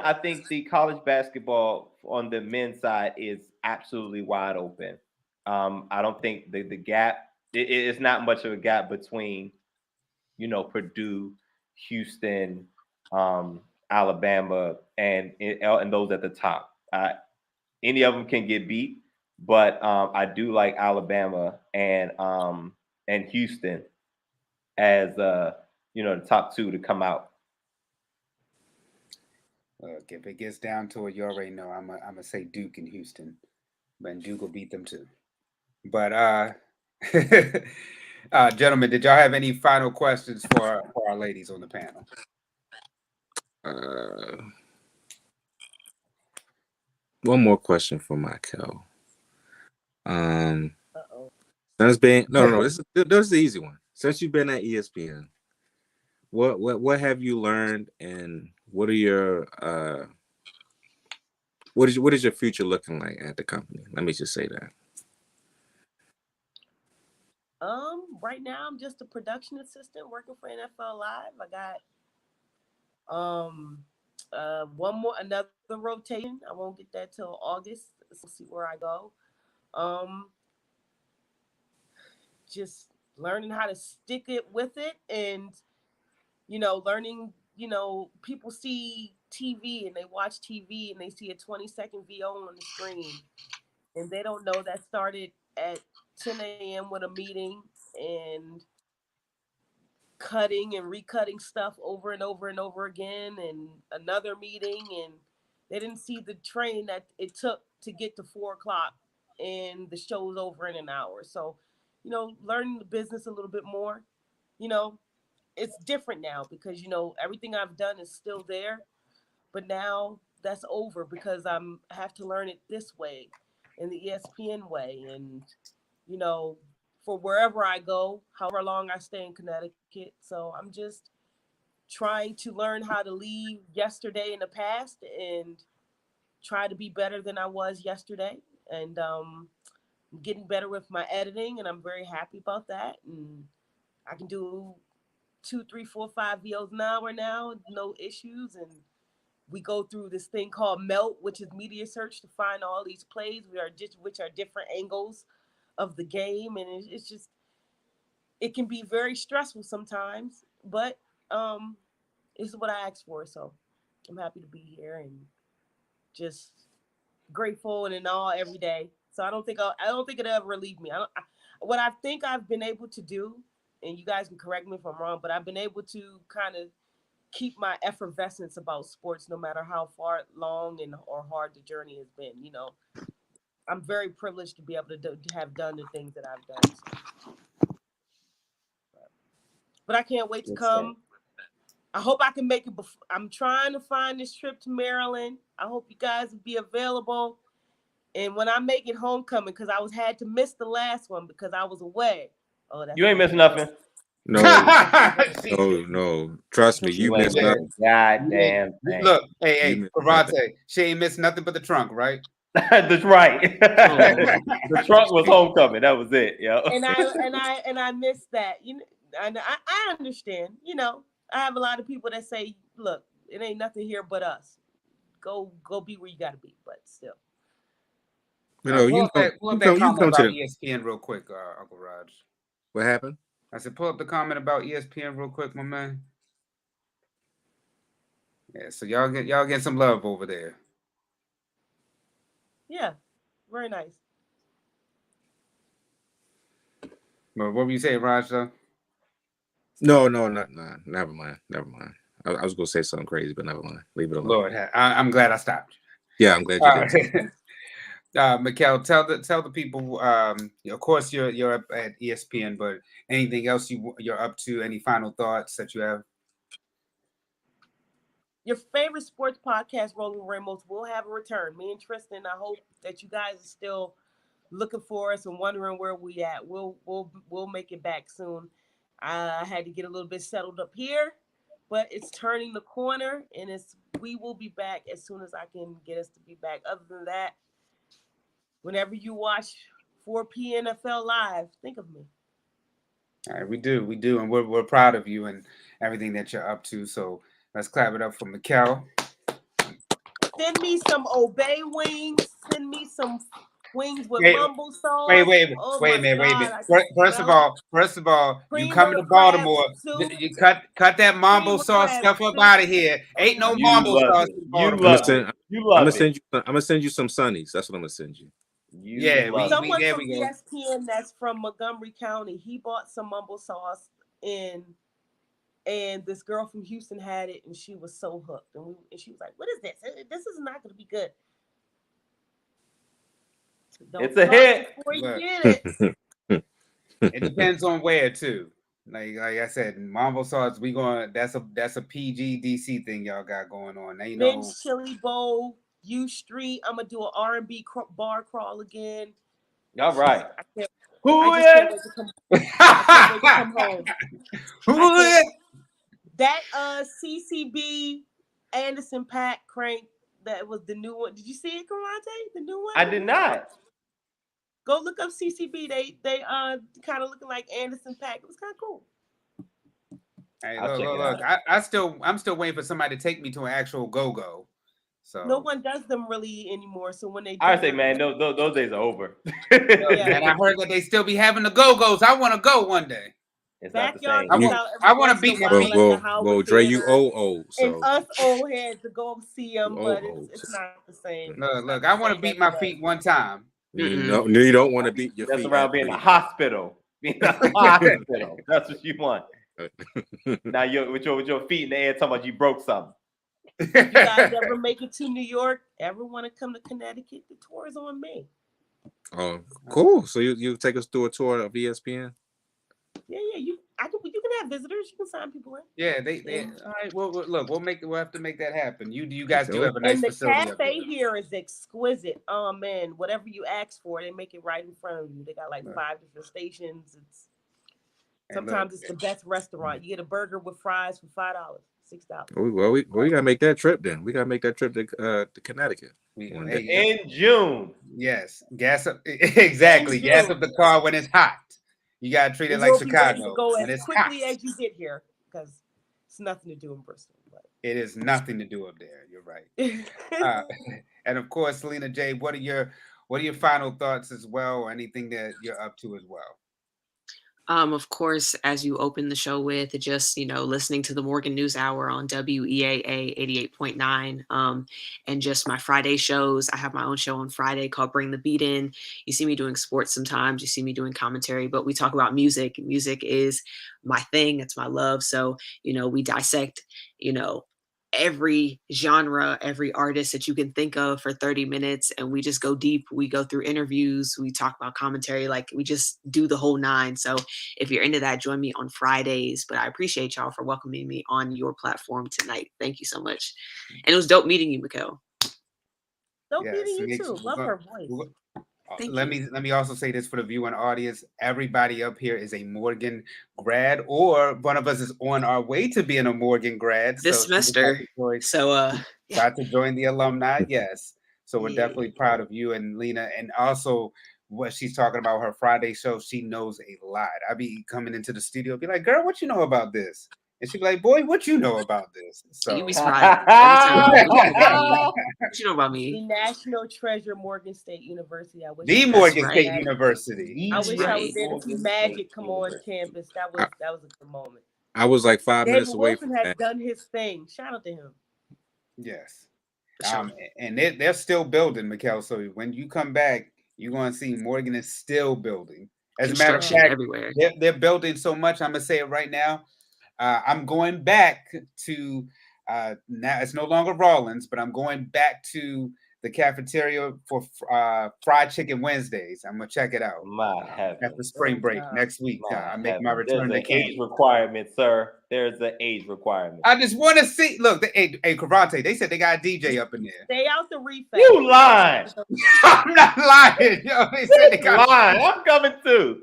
I think the college basketball on the men's side is absolutely wide open. I don't think the gap it's not much of a gap between, Purdue, Houston, Alabama, and those at the top. Any of them can get beat, but I do like Alabama and Houston as the top two to come out. Look, if it gets down to it, you already know I'm gonna say Duke and Houston, but Duke will beat them too. But gentlemen, did y'all have any final questions for our ladies on the panel? One more question for Mykell. Uh-oh. Since being no, this is the easy one. Since you've been at ESPN, what have you learned, and what are your what is your future looking like at the company? Let me just say that. Right now I'm just a production assistant working for NFL Live. I got another rotation. I won't get that till August. So see where I go. Um, just learning how to stick it with it, and learning. People see TV and they watch TV and they see a 20-second VO on the screen, and they don't know that started at 10 a.m. with a meeting and cutting and recutting stuff over and over and over again, and another meeting, and they didn't see the train that it took to get to 4 o'clock, and the show's over in an hour. So learning the business a little bit more. you know it's different now because everything I've done is still there, but now that's over because I have to learn it this way, in the ESPN way, and you know for wherever I go, however long I stay in Connecticut. So I'm just trying to learn how to leave yesterday in the past and try to be better than I was yesterday, and getting better with my editing, and I'm very happy about that. And I can do 2, 3, 4, 5 VOs an hour now, no issues. And we go through this thing called Melt, which is media search, to find all these plays which are different angles of the game, and it's just it can be very stressful sometimes, but it's what I asked for. So I'm happy to be here and just grateful and in awe every day. So I don't think it'll ever relieve me. What I think I've been able to do, and you guys can correct me if I'm wrong, but I've been able to kind of keep my effervescence about sports, no matter how far, long, and or hard the journey has been. I'm very privileged to be able to have done the things that I've done. So. But I can't wait to come. I hope I can make it. I'm trying to find this trip to Maryland. I hope you guys will be available. And when I make it homecoming, because I had to miss the last one because I was away. Oh, that's You ain't missing nothing. No. Trust me, you You ain't missed nothing. missing goddamn thing. Look, You hey, missed Cravante, she ain't missed nothing but the trunk, right? That's right. The trunk was homecoming. That was it, yo. And I missed that. And I understand. I have a lot of people that say, "Look, it ain't nothing here but us. Go be where you got to be." But still. Pull up that comment come to about the. ESPN real quick, Uncle Raj. What happened? I said, pull up the comment about ESPN real quick, my man. Yeah, so y'all get some love over there. Yeah, very nice. But what were you saying, Raj? Though? No, never mind. I was gonna say something crazy, but never mind. Leave it alone. Lord, I'm glad I stopped. Yeah, I'm glad you did. Mykell, tell the people. Of course, you're up at ESPN, but anything else you're up to? Any final thoughts that you have? Your favorite sports podcast, Rolling Ramos, will have a return. Me and Tristan, I hope that you guys are still looking for us and wondering where we at. We'll make it back soon. I had to get a little bit settled up here, but it's turning the corner, and we will be back as soon as I can get us to be back. Other than that, whenever you watch 4 p NFL Live, think of me. All right, we do, and we're proud of you and everything that you're up to. So let's clap it up for Mykell. Send me some Obey wings. Send me some wings with Wait, mumble sauce. wait Oh a my minute, wait a God, minute. I can First of all, you cream coming of to the crab Baltimore? soup. You cut that mambo Cream of sauce crab stuff up soup. out of here. Ain't Oh no my You mambo love sauce it. in You I'm Baltimore. love gonna it. send. You I'm love gonna it. send you. I'm gonna send you some sunnies. That's what I'm gonna send you. You Yeah, love it. Someone there from we go. ESPN that's from Montgomery County, he bought some mumble sauce and this girl from Houston had it, and she was so hooked. And she was like, "What is this? This is not going to be good." Don't It's a try it hit. before you Look. get it. It depends on where too. Like I said, mambo sauce. That's a PG DC thing y'all got going on. Ain't no. Men's Chili Bowl, U Street. I'm gonna do an R&B bar crawl again. All right. I can't. Who I just can't is? wait to come. I can't wait to come home. Who I is? can't. That CCB Anderson Pack crank, that was the new one. Did you see it, Karate? The new one? I did not. Go look up CCB. They kind of looking like Anderson Pack. It was kind of cool. Hey, I'll check it look. I'm still waiting for somebody to take me to an actual go-go. So No one does them really anymore. So when they do, I say, man, those days are over. Yeah. and I heard that they still be having the go-go's. I want to go one day. It's not the Backyard same. I comes want out I every want to once in a beat my while feet. at the Howard Dre, you Theater. old, And so us old heads to go see them, You but old, it's so- not the same. Look. I want to beat my feet one time. you don't want to beat your That's feet. around being in a hospital. Being in a hospital. That's what you want. Now you're with your feet in the air talking about you broke something. You guys ever make it to New York? Ever want to come to Connecticut? The tour is on me. Oh, cool. So you take us through a tour of ESPN? Yeah. You can have visitors. You can sign people in. Yeah, they all right. Well, look, we'll have to make that happen. You guys do have a nice And the facility up cafe there. here is exquisite. Oh man, whatever you ask for, they make it right in front of you. They got like 5 different stations. Sometimes it's the best restaurant. You get a burger with fries for $5, $6. Well, we gotta make that trip then. We gotta make that trip to Connecticut. In June. Yes, gas up exactly. Gas up the car when it's hot. You gotta treat it like You'll be ready to Chicago go when as it's quickly hot. as you get here because it's nothing to do in Bristol. But. It is nothing to do up there. You're right. And of course, Lena J, what are your final thoughts as well, or anything that you're up to as well? Of course, as you open the show with, just, listening to the Morgan News Hour on WEAA 88.9, and just my Friday shows. I have my own show on Friday called Bring the Beat In. You see me doing sports sometimes, you see me doing commentary, but we talk about music. Music is my thing, it's my love. So, we dissect, every genre, every artist that you can think of for 30 minutes. And we just go deep. We go through interviews. We talk about commentary. Like, we just do the whole nine. So if you're into that, join me on Fridays. But I appreciate y'all for welcoming me on your platform tonight. Thank you so much. And it was dope meeting you, Mykell. Dope meeting you too. Love her voice. Let me also say this for the viewing audience. Everybody up here is a Morgan grad, or one of us is on our way to being a Morgan grad this semester. So got to join the alumni. Yes. So we're definitely proud of you and Lena, and also what she's talking about, her Friday show. She knows a lot. I be coming into the studio, be like, "Girl, what you know about this?" And she'd be like, "Boy, what you know about this?" So you'd be surprised. What you know about me? The National Treasure, Morgan State University. I wish the Morgan State University. I wish I was there to see Magic come on campus. That was a good moment. I was like 5 minutes away from had done his thing. Shout out to him. Yes. And they're still building, Mykell. So when you come back, you're going to see Morgan is still building. As a matter of fact, everywhere. They're building so much. I'm going to say it right now. I'm going back to now it's no longer Rollins, but I'm going back to the cafeteria for fried chicken Wednesdays. I'm gonna check it out after spring break next week. I make my return to campus. There's an age requirement, sir. There's an age requirement. I just want to see. Look, hey, CREVONTE'S, they said they got a DJ up in there. Stay out the refact. You lying? I'm not lying. Yo, they said they got lying. I'm coming too.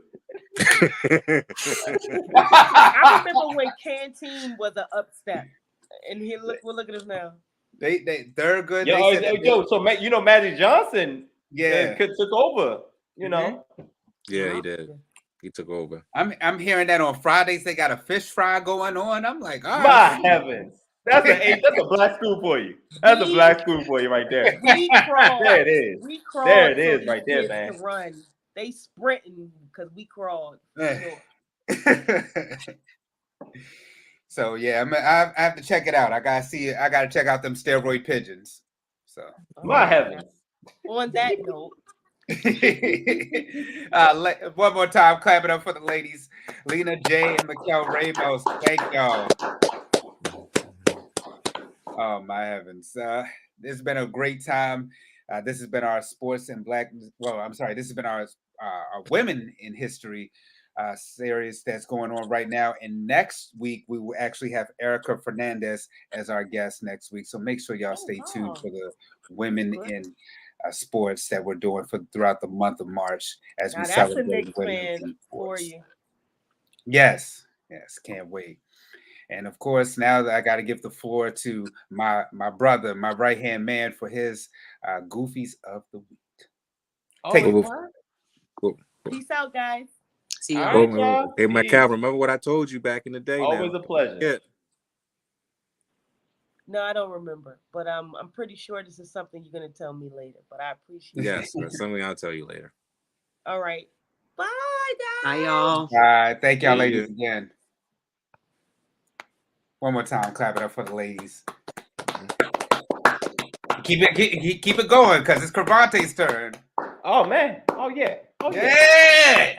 I remember when Canteen was an upstep, and we're looking at us now. They're good. So Magic Johnson, took over. You know, yeah, he did. He took over. I'm hearing that on Fridays they got a fish fry going on. I'm like, all My right. heavens. That's a black school for you. That's a black school for you right there. We crawled. There it is. We crawled. There it so is these right there, kids man. Can run. They sprinting because we crawled. Sure. So yeah, I have to check it out. I gotta see it. I gotta check out them steroid pigeons. So My heavens. On that note, one more time, clap it up for the ladies, Lena, Jay, and Mykell Ramos. Thank y'all. Oh my heavens! This has been a great time. This has been our sports and black. Well, I'm sorry. This has been our women in history series that's going on right now. And next week we will actually have Erica Fernandez as our guest next week. So make sure y'all stay tuned for the women in sports that we're doing throughout the month of March as we celebrate women in sports. For you. Yes, can't wait. And of course, now that I got to give the floor to my brother, my right hand man, for his goofies of the week. Take it. Cool. Peace out, guys. See you. All right, y'all. Hey, Mykell, remember what I told you back in the day? Always now. a pleasure. Yeah. No, I don't remember, but I'm pretty sure this is something you're gonna tell me later. But I appreciate it. Yes, that's something I'll tell you later. All right. Bye, guys. Bye, y'all. All right. Thank y'all, See ladies, you. again. One more time. Clap it up for the ladies. Keep it going because it's CREVONTE'S turn. Oh, man. Oh, yeah. Oh, Yeah.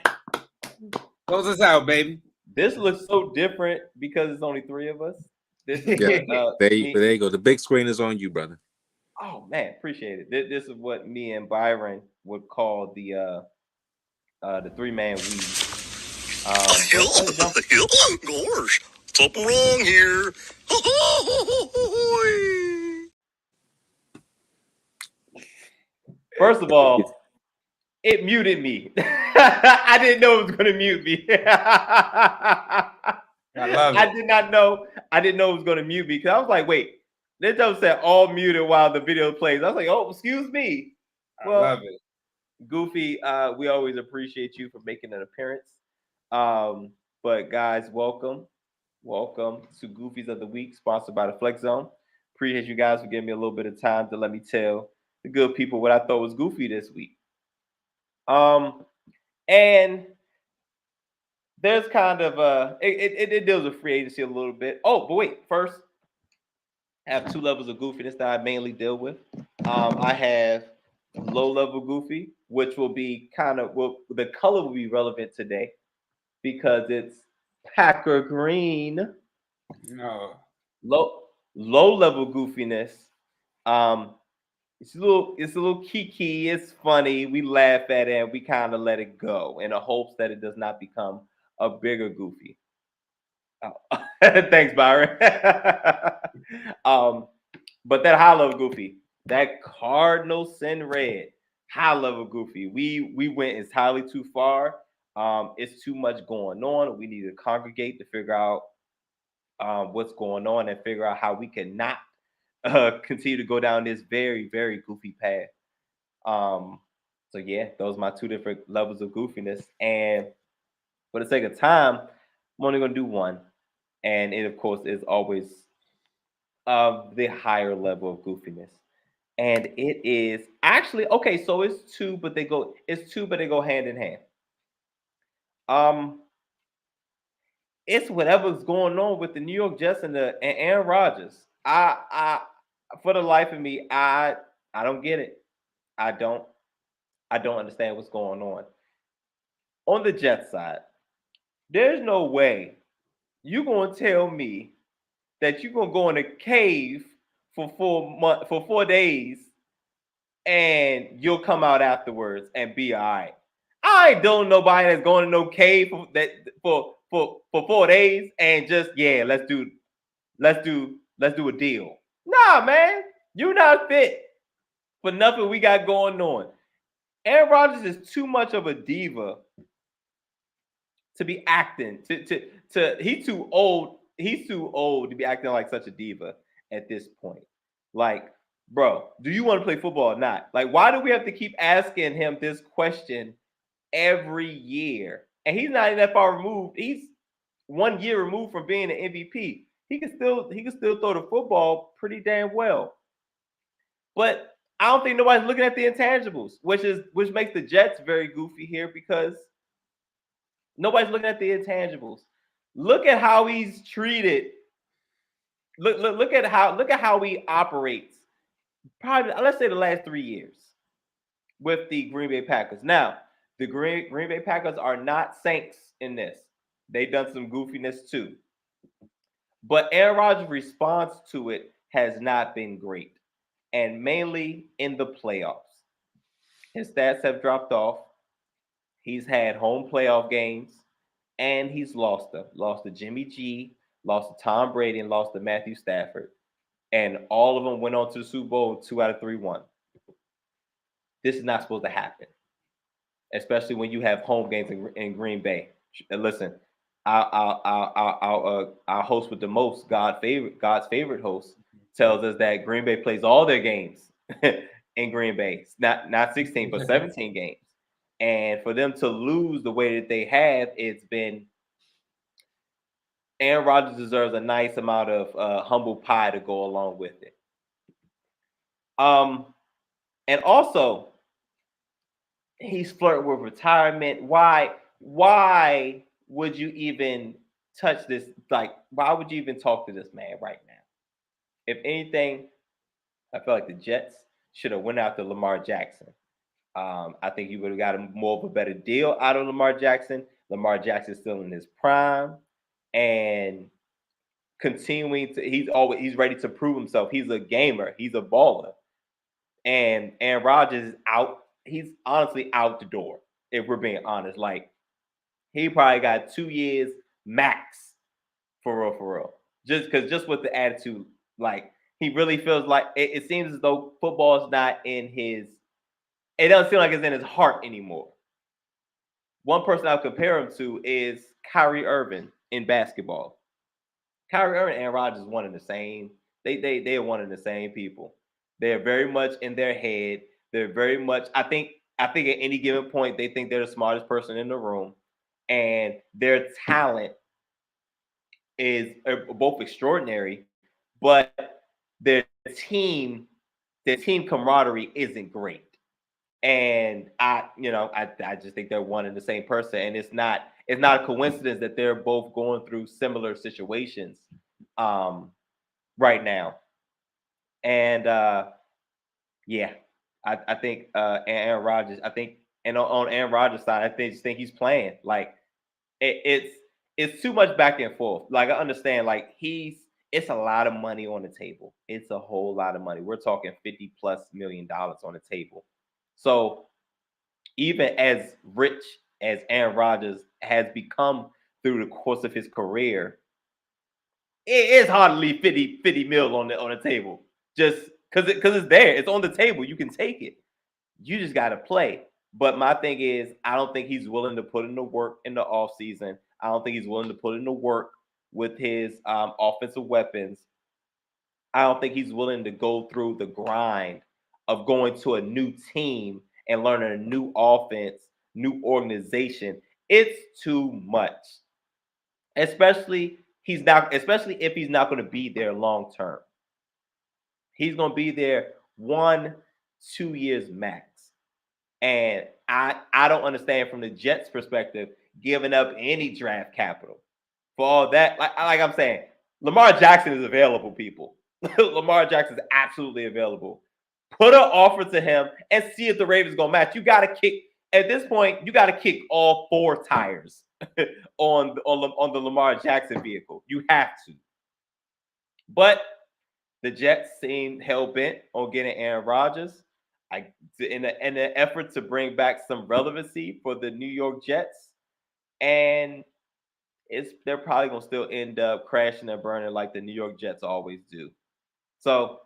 Close us out, baby. This looks so different because it's only three of us. This is Yeah. There you go. The big screen is on you, brother. Oh man, appreciate it. This is what me and Byron would call the 3-man weave. Gosh, something wrong here. First of all, it muted me. I didn't know it was going to mute me. I love it. I did not know. I didn't know it was going to mute me because I was like, wait. They just said all muted while the video plays. I was like, oh, excuse me. Well, I love it. Goofy, we always appreciate you for making an appearance. But guys, welcome. Welcome to Goofies of the Week, sponsored by the Flex Zone. Appreciate you guys for giving me a little bit of time to let me tell the good people what I thought was goofy this week. And there's kind of it deals with free agency a little bit. Oh, but wait, first, I have 2 levels of goofiness that I mainly deal with. I have low-level goofy, which will be the color will be relevant today because it's Packer green. No. Low-level goofiness. It's a little kiki. It's funny. We laugh at it and we kind of let it go in the hopes that it does not become a bigger goofy. Oh. Thanks, Byron. But that high level goofy, that Cardinal Sin Red, high level goofy. We went entirely too far. It's too much going on. We need to congregate to figure out what's going on and figure out how we can not continue to go down this very, very goofy path. So yeah, those are my 2 different levels of goofiness. And for the sake of time, I'm only gonna do one. And it, of course, is always of the higher level of goofiness. And it is actually okay, so it's 2, but they go hand in hand. It's whatever's going on with the New York Jets and Aaron Rodgers. I for the life of me, I don't get it. I don't understand what's going on. On the Jets side, there's no way you're gonna tell me that you're gonna go in a cave for 4 days and you'll come out afterwards and be all right. I don't know nobody that's going to no cave for 4 days and just let's do a deal. Nah, man, you're not fit for nothing we got going on. Aaron Rodgers is too much of a diva to be acting. He's too old. He's too old to be acting like such a diva at this point. Like, bro, do you want to play football or not? Like, why do we have to keep asking him this question every year? and he's not even that far removed. He's 1 year removed from being an MVP. He can still throw the football pretty damn well. But I don't think nobody's looking at the intangibles, which makes the Jets very goofy here because nobody's looking at the intangibles. Look at how he's treated. Look at how he operates. Probably, let's say, the last 3 years with the Green Bay Packers. Now, the Green Bay Packers are not saints in this. They've done some goofiness too. But Aaron Rodgers' response to it has not been great, and mainly in the playoffs. His stats have dropped off. He's had home playoff games, and he's lost them. Lost to Jimmy G, lost to Tom Brady, and lost to Matthew Stafford. And all of them went on to the Super Bowl 2 out of 3 won. This is not supposed to happen, especially when you have home games in Green Bay. And listen, our host with the most, God's favorite host, tells us that Green Bay plays all their games in Green Bay. Not 16, but 17 games. And for them to lose the way that they have, it's been Aaron Rodgers deserves a nice amount of humble pie to go along with it. And also, he's flirting with retirement. Why would you even touch this? Like, why would you even talk to this man right now? If anything, I feel like the Jets should have went after Lamar Jackson. I think you would have got more of a better deal out of Lamar Jackson. Lamar Jackson's still in his prime and continuing to. He's ready to prove himself. He's a gamer. He's a baller. And Rodgers is out. He's honestly out the door. If we're being honest, like he probably got 2 years max for real. Just with the attitude, like he really feels like it seems as though football is not in his. It doesn't seem like it's in his heart anymore. One person I'll compare him to is Kyrie Irving in basketball. Kyrie Irving and Aaron Rodgers one and the same. They are one and the same people. They're very much in their head. They're very much. I think at any given point they think they're the smartest person in the room, and their talent is both extraordinary, but their team camaraderie isn't great. And I just think they're one and the same person, and it's not a coincidence that they're both going through similar situations right now. And yeah, I think Aaron Rodgers. I think, and on Aaron Rodgers' side, I just think he's playing like it's too much back and forth. Like I understand, like it's a lot of money on the table. It's a whole lot of money. We're talking $50+ million on the table. So even as rich as Aaron Rodgers has become through the course of his career, it's hard to leave 50 mil on the table just because it's there. It's on the table. You can take it. You just got to play. But my thing is, I don't think he's willing to put in the work in the offseason. I don't think he's willing to put in the work with his offensive weapons. I don't think he's willing to go through the grind of going to a new team and learning a new offense, new organization. It's too much. Especially if he's not going to be there long term. He's going to be there 1-2 years max. And I don't understand from the Jets' perspective giving up any draft capital for all that. Like I'm saying, Lamar Jackson is available, people. Lamar Jackson is absolutely available. Put an offer to him and see if the Ravens gonna match. You got to kick at this point. You got to kick all 4 tires on the Lamar Jackson vehicle. You have to. But the Jets seem hell bent on getting Aaron Rodgers. In an effort to bring back some relevancy for the New York Jets, and they're probably gonna still end up crashing and burning like the New York Jets always do. So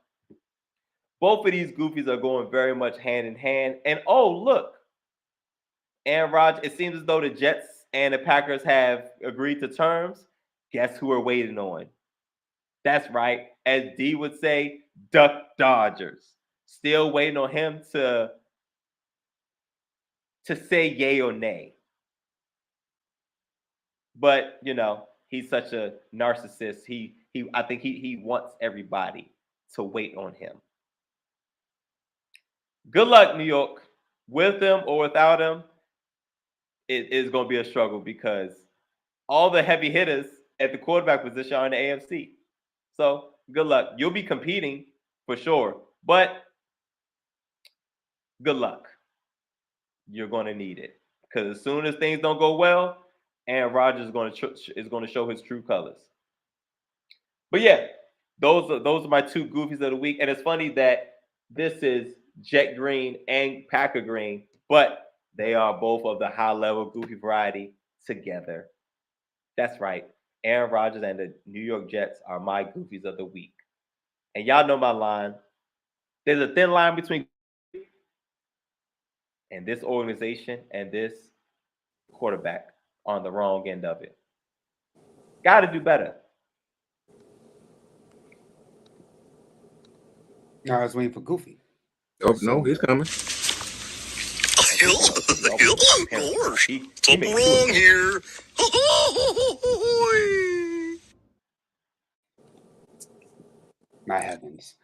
both of these goofies are going very much hand in hand. And oh look, Aaron Rodgers. It seems as though the Jets and the Packers have agreed to terms. Guess who we're waiting on? That's right, as D would say, Duck Dodgers. Still waiting on him to say yay or nay. but you know, he's such a narcissist. I think he wants everybody to wait on him. Good luck, New York. With him or without him, it is going to be a struggle because all the heavy hitters at the quarterback position are in the AFC. So good luck. You'll be competing for sure, but good luck. You're going to need it because as soon as things don't go well, Aaron Rodgers is going to show his true colors. But yeah, those are my two goofies of the week, and it's funny that this is Jet Green and Packer Green, but they are both of the high level goofy variety together. That's right. Aaron Rodgers and the New York Jets are my goofies of the week. And y'all know my line. There's a thin line between and this organization and this quarterback on the wrong end of it. Got to do better. No, I was waiting for Goofy. Oh no, he's coming. Gosh, something wrong here. My heavens.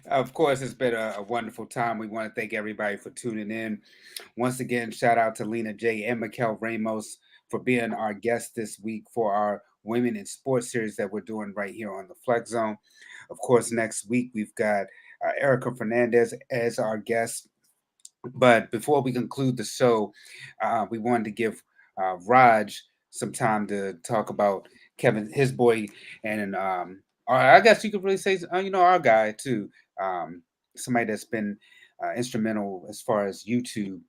Of course, it's been a wonderful time. We want to thank everybody for tuning in. Once again, shout out to Lena J and Mykell Ramos for being our guest this week for our Women in Sports series that we're doing right here on the Flex Zone. Of course, next week we've got Erica Fernandez as our guest. But before we conclude the show, we wanted to give Raj some time to talk about Kevin, his boy, and I guess you could really say, our guy too. Somebody that's been instrumental as far as YouTube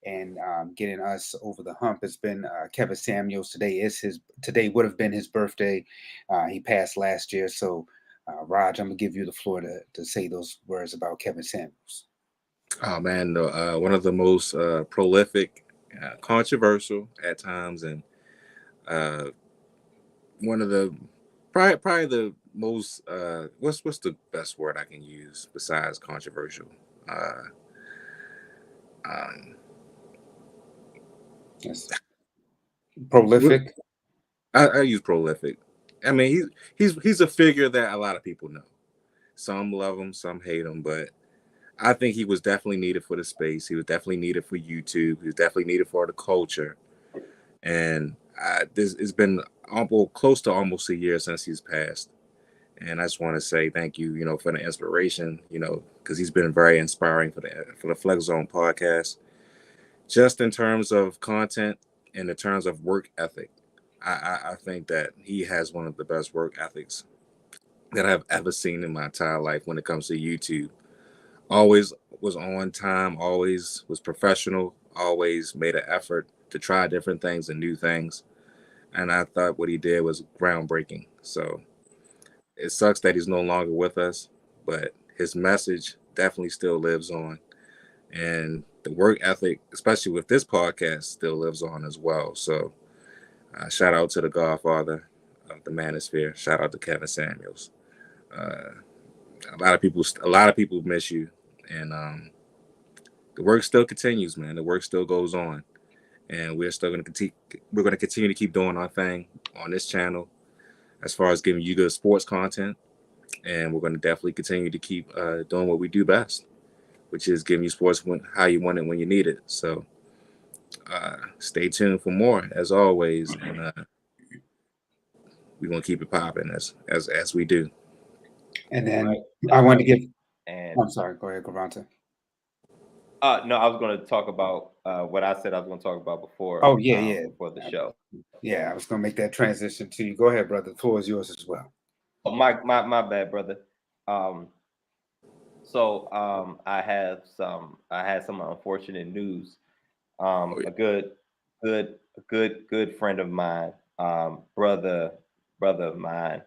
and getting us over the hump. It's been Kevin Samuels. Today would have been his birthday. He passed last year. So, Raj, I'm gonna give you the floor to say those words about Kevin Samuels. Oh man, one of the most prolific, controversial at times, and one of the probably the most what's the best word I can use besides controversial? Um, Yes. Prolific. I use prolific. I mean, he's a figure that a lot of people know. Some love him, some hate him, but I think he was definitely needed for the space. He was definitely needed for YouTube. He was definitely needed for the culture. And this it's been close to almost a year since he's passed. And I just want to say thank you, for the inspiration, because he's been very inspiring for the Flex Zone podcast, just in terms of content and in terms of work ethic. I think that he has one of the best work ethics that I've ever seen in my entire life when it comes to YouTube. Always was on time, always was professional, always made an effort to try different things and new things. And I thought what he did was groundbreaking. So it sucks that he's no longer with us, but his message definitely still lives on. And the work ethic, especially with this podcast, still lives on as well. So shout out to the godfather of the manosphere. Shout out to Kevin Samuels. A lot of people miss you, and the work still continues, man. The work still goes on, and we're still going to continue. We're going to continue to keep doing our thing on this channel, as far as giving you good sports content, and we're going to definitely continue to keep doing what we do best, which is giving you sports how you want it when you need it. So stay tuned for more, as always, and we're going to keep it popping as we do. And then I want to give. I'm sorry. Go ahead, Gravante. No, I was going to talk about what I said I was going to talk about before. Oh yeah. Before the show. Yeah, I was going to make that transition to you. Go ahead, brother. The floor is yours as well. Oh, my bad, brother. So I had some unfortunate news. A good friend of mine, brother of mine,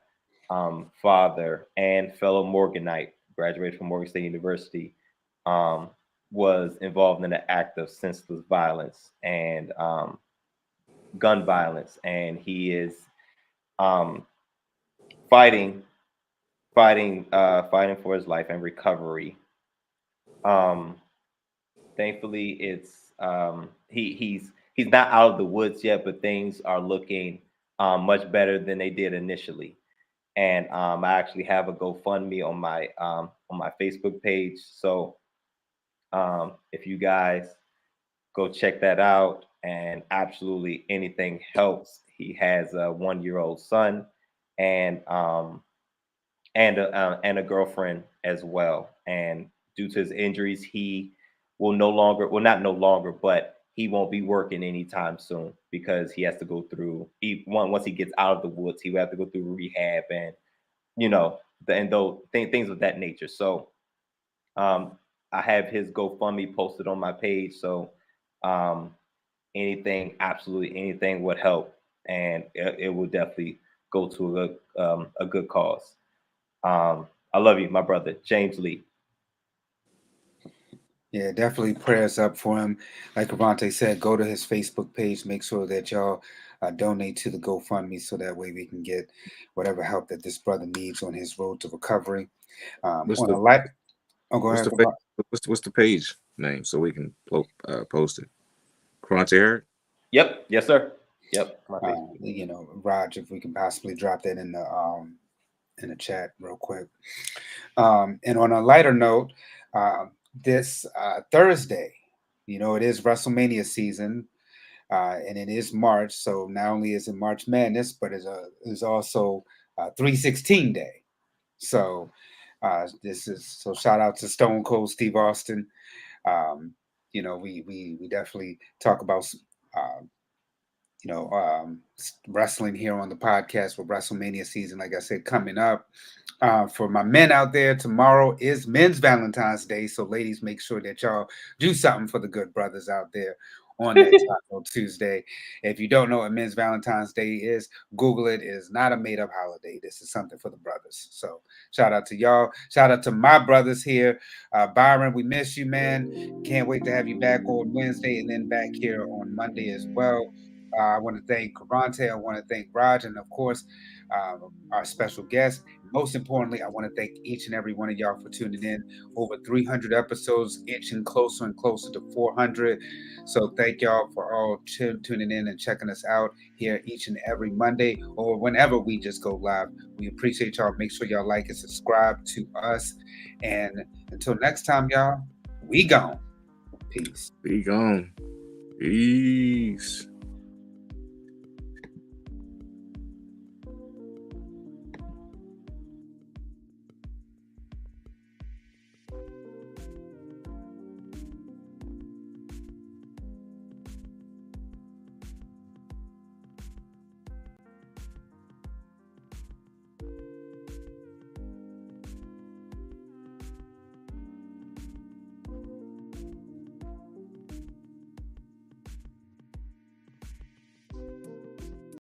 father and fellow Morganite, graduated from Morgan State University, was involved in an act of senseless violence and gun violence, and he is fighting for his life and recovery. Thankfully, it's he's he's not out of the woods yet, but things are looking much better than they did initially. And I actually have a GoFundMe on my Facebook page. So if you guys go check that out, and absolutely anything helps. He has a 1-year-old son, and a girlfriend as well. And due to his injuries, he will no longer, well, not no longer, but he won't be working anytime soon because he has to go through. Once he gets out of the woods, he will have to go through rehab and those things of that nature. So I have his GoFundMe posted on my page. So absolutely anything would help, and it will definitely go to a good cause. I love you, my brother, James Lee. Yeah, definitely prayers up for him. Like Cravonte said, go to his Facebook page. Make sure that y'all donate to the GoFundMe so that way we can get whatever help that this brother needs on his road to recovery. What's On the a light, oh, go what's ahead. the what's the page name so we can post it? Cronte Herod? Yep. Yes, sir. Yep. My Facebook. Raj, if we can possibly drop that in the chat real quick. And on a lighter note, this Thursday, it is WrestleMania season, and it is March. So not only is it March Madness, but it's also 316 Day. So shout out to Stone Cold Steve Austin. We definitely talk about wrestling here on the podcast with WrestleMania season, like I said, coming up. For my men out there, tomorrow is Men's Valentine's Day. So, ladies, make sure that y'all do something for the good brothers out there on that Taco Tuesday. If you don't know what Men's Valentine's Day is, Google it. It is not a made-up holiday. This is something for the brothers. So, shout out to y'all. Shout out to my brothers here. Byron, we miss you, man. Can't wait to have you back on Wednesday and then back here on Monday as well. I want to thank Cravonte. I want to thank Raj, and of course, our special guest. Most importantly, I want to thank each and every one of y'all for tuning in. Over 300 episodes, inching closer and closer to 400. So thank y'all for all tuning in and checking us out here each and every Monday or whenever we just go live. We appreciate y'all. Make sure y'all like and subscribe to us. And until next time, y'all, we gone. Peace. Be gone. Peace.